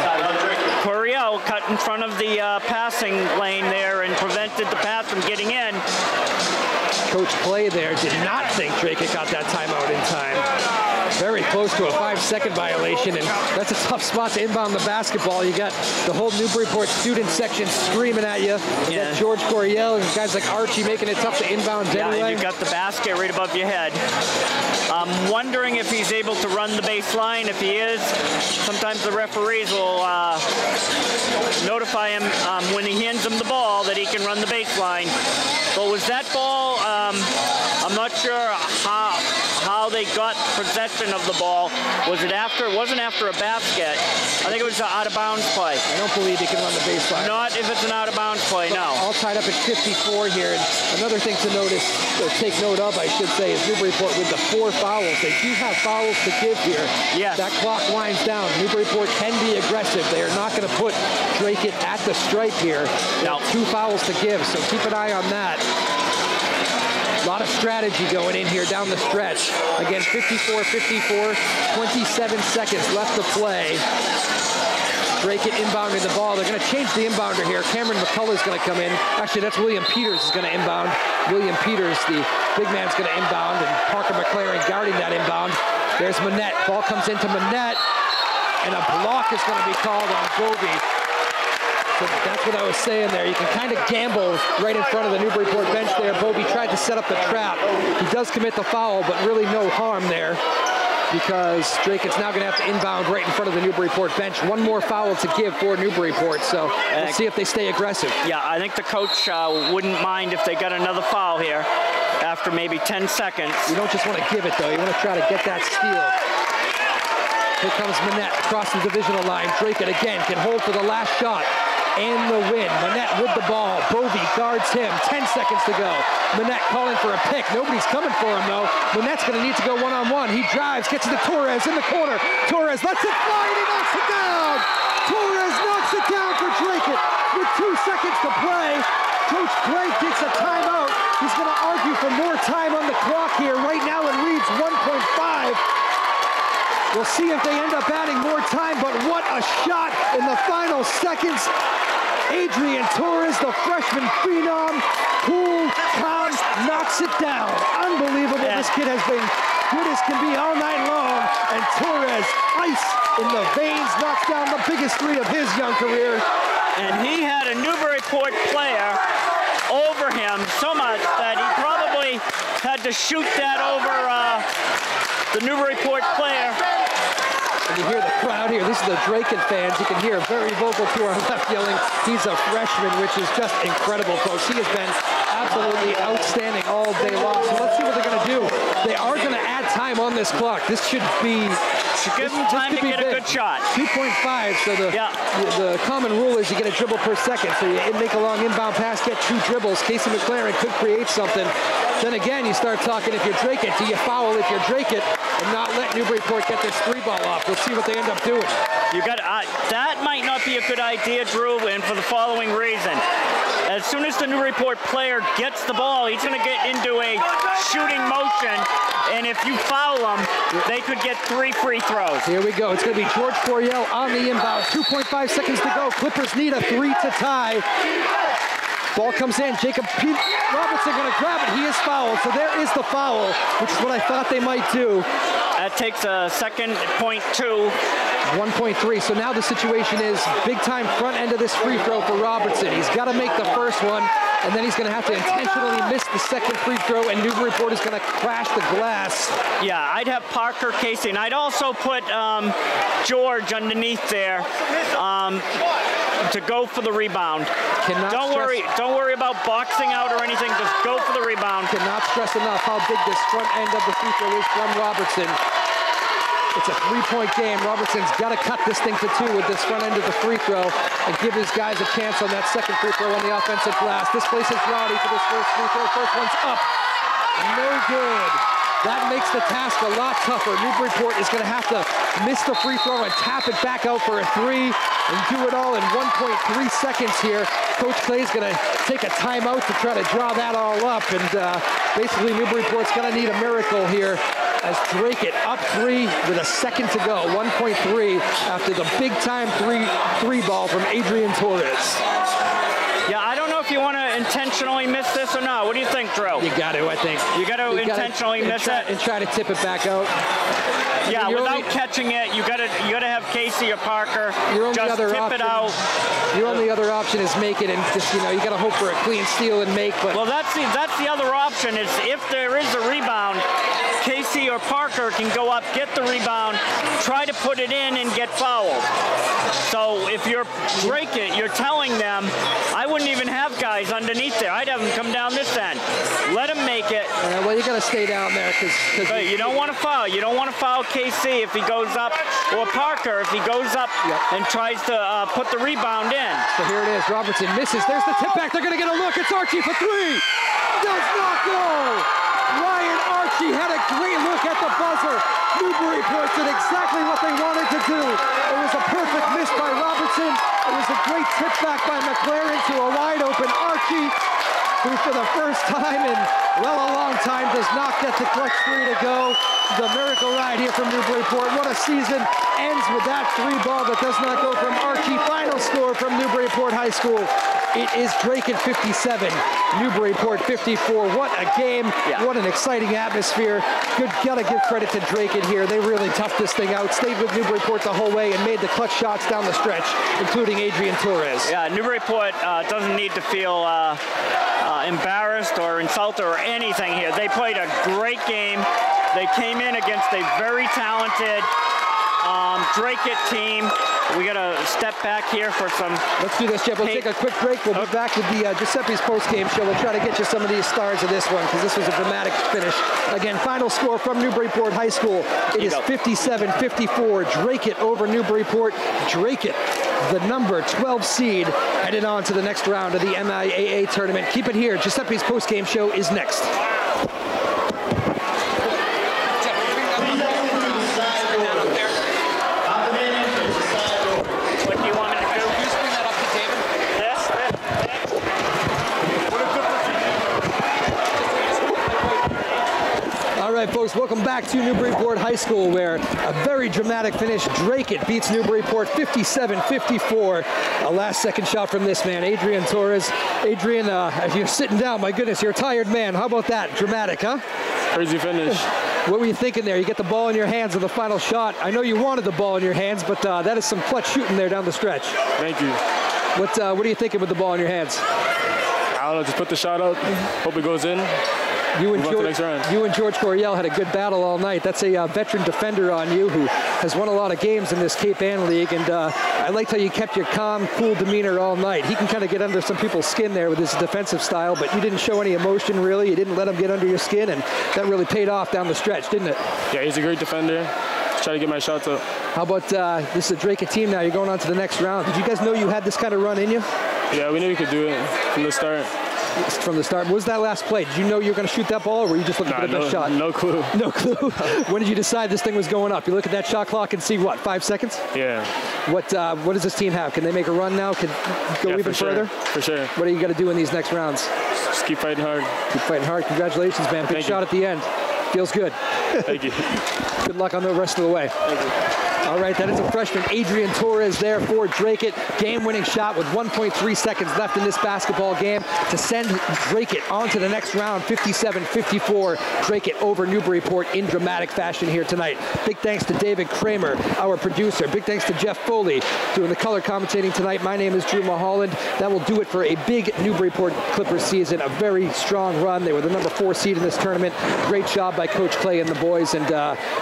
[SPEAKER 2] Coryell cut in front of the passing lane there and prevented the pass from getting in.
[SPEAKER 1] Coach Clay there did not think Dracut got that timeout in time. Very close to a 5-second violation, and that's a tough spot to inbound the basketball. You got the whole Newburyport student section screaming at you. You got George Coryell and guys like Archie making it tough to inbound anyway.
[SPEAKER 2] And you've got the basket right above your head. I'm wondering if he's able to run the baseline. If he is, sometimes the referees will notify him when he hands him the ball that he can run the baseline. But was that ball, I'm not sure how they got possession of the ball. Was it after? It wasn't after a basket. I think it was an out-of-bounds play.
[SPEAKER 1] I don't believe he can run the baseline.
[SPEAKER 2] Not if it's an out-of-bounds play, no.
[SPEAKER 1] All tied up at 54 here. And another thing to notice, or take note of, I should say, is Newburyport with the 4 fouls. They do have fouls to give here.
[SPEAKER 2] Yes.
[SPEAKER 1] That clock winds down. Newburyport can be aggressive. They are not going to put Dracut at the stripe here.
[SPEAKER 2] No.
[SPEAKER 1] 2 fouls to give, so keep an eye on that. A lot of strategy going in here down the stretch. Again, 54-54, 27 seconds left to play. Dracut inbounding the ball. They're going to change the inbounder here. Cameron McCullough's going to come in. Actually, that's William Peters is going to inbound. William Peters, the big man's going to inbound, and Parker McLaren guarding that inbound. There's Manette. Ball comes into Manette, and a block is going to be called on Bovey. So that's what I was saying there. You can kind of gamble right in front of the Newburyport bench there. Bovey tried to set up the trap. He does commit the foul, but really no harm there because Dracut's now going to have to inbound right in front of the Newburyport bench. One more foul to give for Newburyport, so we'll see if they stay aggressive.
[SPEAKER 2] Yeah, I think the coach wouldn't mind if they got another foul here after maybe 10 seconds.
[SPEAKER 1] You don't just want to give it, though. You want to try to get that steal. Here comes Manette across the divisional line. Dracut again can hold for the last shot and the win. Manette with the ball. Bovey guards him. 10 seconds to go. Manette calling for a pick. Nobody's coming for him, though. Manette's going to need to go one-on-one. He drives, gets it to Torres in the corner. Torres lets it fly, and he knocks it down. Torres knocks it down for Dracut with 2 seconds to play. Coach Clay takes a timeout. He's going to argue for more time on the clock here. Right now it reads 1.5. We'll see if they end up adding more time, but what a shot in the final seconds. Adrian Torres, the freshman phenom, cool, calm, knocks it down. Unbelievable. Yeah. This kid has been good as can be all night long, and Torres, ice in the veins, knocks down the biggest 3 of his young career.
[SPEAKER 2] And he had a Newburyport player over him so much that he probably had to shoot that over the Newburyport player.
[SPEAKER 1] And you hear the crowd here. This is the Dracut fans. You can hear very vocal to our left yelling, he's a freshman, which is just incredible, folks. He has been absolutely outstanding all day long. So let's see what they're going to do. They are going to add time on this clock. This should be...
[SPEAKER 2] Give him time to get a good shot.
[SPEAKER 1] 2.5, so the common rule is you get a dribble per second. So you make a long inbound pass, get 2 dribbles. Casey McLaren could create something. Then again, you start talking, if you're Dracut, do you foul if you're Dracut? And and not let Newburyport get this 3-ball off. We'll see what they end up doing.
[SPEAKER 2] You got that might not be a good idea, Drew, and for the following reason. As soon as the Newburyport player gets the ball, he's going to get into a shooting motion, and if you foul him, they could get 3 free throws.
[SPEAKER 1] Here we go. It's going to be George Coryell on the inbound. 2.5 seconds to go. Clippers need a 3 to tie. Ball comes in. Jacob Robertson going to grab it. He is fouled. So there is the foul, which is what I thought they might do.
[SPEAKER 2] That takes a second point 2.
[SPEAKER 1] 1.3. So now the situation is big time front end of this free throw for Robertson. He's got to make the first one, and then he's going to have to intentionally miss the second free throw, and Newburyport is going to crash the glass.
[SPEAKER 2] Yeah, I'd have Parker, Casey, and I'd also put George underneath there to go for the rebound. Don't worry about boxing out or anything. Just go for the rebound.
[SPEAKER 1] Cannot stress enough how big this front end of the free throw is from Robertson. It's a 3-point game. Robertson's got to cut this thing to 2 with this front end of the free throw and give his guys a chance on that second free throw on the offensive glass. This place is rowdy for this first free throw. First one's up. No good. That makes the task a lot tougher. Newburyport is going to have to miss the free throw and tap it back out for a 3 and do it all in 1.3 seconds here. Coach Clay's going to take a timeout to try to draw that all up, and basically Newburyport's going to need a miracle here as Dracut up 3 with a second to go. 1.3 after the big-time three ball from Adrian Torres.
[SPEAKER 2] Yeah, I don't know if you want to intentionally miss this or not. What do you think, Drew?
[SPEAKER 1] You got to, I think.
[SPEAKER 2] You got to intentionally miss it
[SPEAKER 1] and try to tip it back out.
[SPEAKER 2] Yeah, without catching it, you got to have Casey or Parker just tip it out.
[SPEAKER 1] Your only other option is make it, and just you got to hope for a clean steal and make. But
[SPEAKER 2] well, that's the other option is if there is a rebound, Casey or Parker can go up, get the rebound, try to put it in, and get fouled. So if you're Dracut, you're telling them, I wouldn't even have guys underneath there. I'd have them come down this end. Let them make it.
[SPEAKER 1] Well, you got to stay down there because
[SPEAKER 2] you don't want to foul. You don't want to foul KC if he goes up, or Parker if he goes up and tries to put the rebound in.
[SPEAKER 1] So here it is. Robertson misses. There's the tip back. They're going to get a look. It's Archie for 3. Does not go. Ryan Archie had a great look at the buzzer. Newburyport did exactly what they wanted to do. It was a perfect miss by Robertson. It was a great tip back by McLaren to a wide open Archie, who for the first time in, well, a long time does not get the clutch 3 to go. The miracle ride here from Newburyport. What a season. Ends with that 3 ball that does not go from Archie. Final score from Newburyport High School. It is Dracut 57, Newburyport 54. What a game. Yeah. What an exciting atmosphere. Gotta give credit to Dracut here. They really toughed this thing out, stayed with Newburyport the whole way, and made the clutch shots down the stretch, including Adrian Torres.
[SPEAKER 2] Yeah, Newburyport doesn't need to feel embarrassed or insulted or anything here. They played a great game. They came in against a very talented Dracut team. We got to step back here for some...
[SPEAKER 1] Let's do this, Jeff. We'll take a quick break. We'll be back with the Giuseppe's post-game show. We'll try to get you some of these stars of this one because this was a dramatic finish. Again, final score from Newburyport High School. It is 57-54. Dracut over Newburyport. Dracut, the number 12 seed, headed on to the next round of the MIAA tournament. Keep it here. Giuseppe's post-game show is next. Folks, welcome back to Newburyport High School, where a very dramatic finish. Dracut beats Newburyport 57-54. A last-second shot from this man, Adrian Torres. Adrian, as you're sitting down, my goodness, you're a tired man. How about that? Dramatic, huh?
[SPEAKER 3] Crazy finish.
[SPEAKER 1] What were you thinking there? You get the ball in your hands on the final shot. I know you wanted the ball in your hands, but that is some clutch shooting there down the stretch.
[SPEAKER 3] Thank you.
[SPEAKER 1] What are you thinking with the ball in your hands?
[SPEAKER 3] I don't know, just put the shot up, hope it goes in.
[SPEAKER 1] You and George Coryell had a good battle all night. That's a veteran defender on you who has won a lot of games in this Cape Ann League, and I liked how you kept your calm, cool demeanor all night. He can kind of get under some people's skin there with his defensive style, but you didn't show any emotion, really. You didn't let him get under your skin, and that really paid off down the stretch, didn't it?
[SPEAKER 3] Yeah, he's a great defender. Just try to get my shots up.
[SPEAKER 1] How about this is a Dracut team now. You're going on to the next round. Did you guys know you had this kind of run in you?
[SPEAKER 3] Yeah, we knew we could do it from the start.
[SPEAKER 1] from the start. What was that last play? Did you know you were going to shoot that ball, or were you just looking for the best shot?
[SPEAKER 3] No clue.
[SPEAKER 1] No clue. When did you decide this thing was going up? You look at that shot clock and see what, 5 seconds?
[SPEAKER 3] Yeah.
[SPEAKER 1] What does this team have? Can they make a run now? Can go even further?
[SPEAKER 3] For sure.
[SPEAKER 1] What are you got to do in these next rounds?
[SPEAKER 3] Just keep fighting hard.
[SPEAKER 1] Keep fighting hard. Congratulations, man. Big shot at the end. Feels good.
[SPEAKER 3] Thank you.
[SPEAKER 1] Good luck on the rest of the way.
[SPEAKER 3] Thank you.
[SPEAKER 1] All right, that is a freshman, Adrian Torres there for Dracut. Game-winning shot with 1.3 seconds left in this basketball game to send Dracut on to the next round, 57-54. Dracut over Newburyport in dramatic fashion here tonight. Big thanks to David Kramer, our producer. Big thanks to Jeff Foley doing the color commentating tonight. My name is Drew Mulholland. That will do it for a big Newburyport Clippers season, a very strong run. They were the number 4 seed in this tournament. Great job by Coach Clay and the boys, and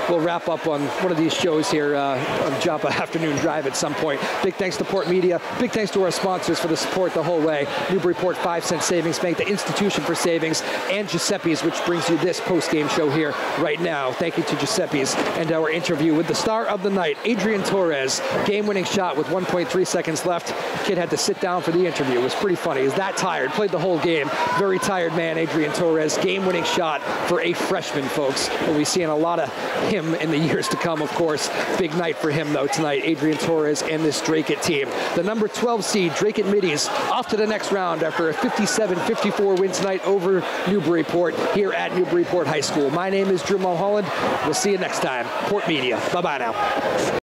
[SPEAKER 1] we'll wrap up on one of these shows here on Joppa Afternoon Drive at some point. Big thanks to PortMedia. Big thanks to our sponsors for the support the whole way. Newburyport 5-cent Savings Bank, the institution for savings, and Giuseppe's, which brings you this post-game show here right now. Thank you to Giuseppe's and our interview with the star of the night, Adrian Torres. Game-winning shot with 1.3 seconds left. Kid had to sit down for the interview. It was pretty funny. He's that tired. Played the whole game. Very tired man, Adrian Torres. Game-winning shot for a freshman, folks. We'll be seeing a lot of him in the years to come, of course. Big night for him, though, tonight. Adrian Torres and this Dracut team. The number 12 seed, Dracut Middies, off to the next round after a 57-54 win tonight over Newburyport here at Newburyport High School. My name is Drew Mulholland. We'll see you next time. PortMedia. Bye-bye now.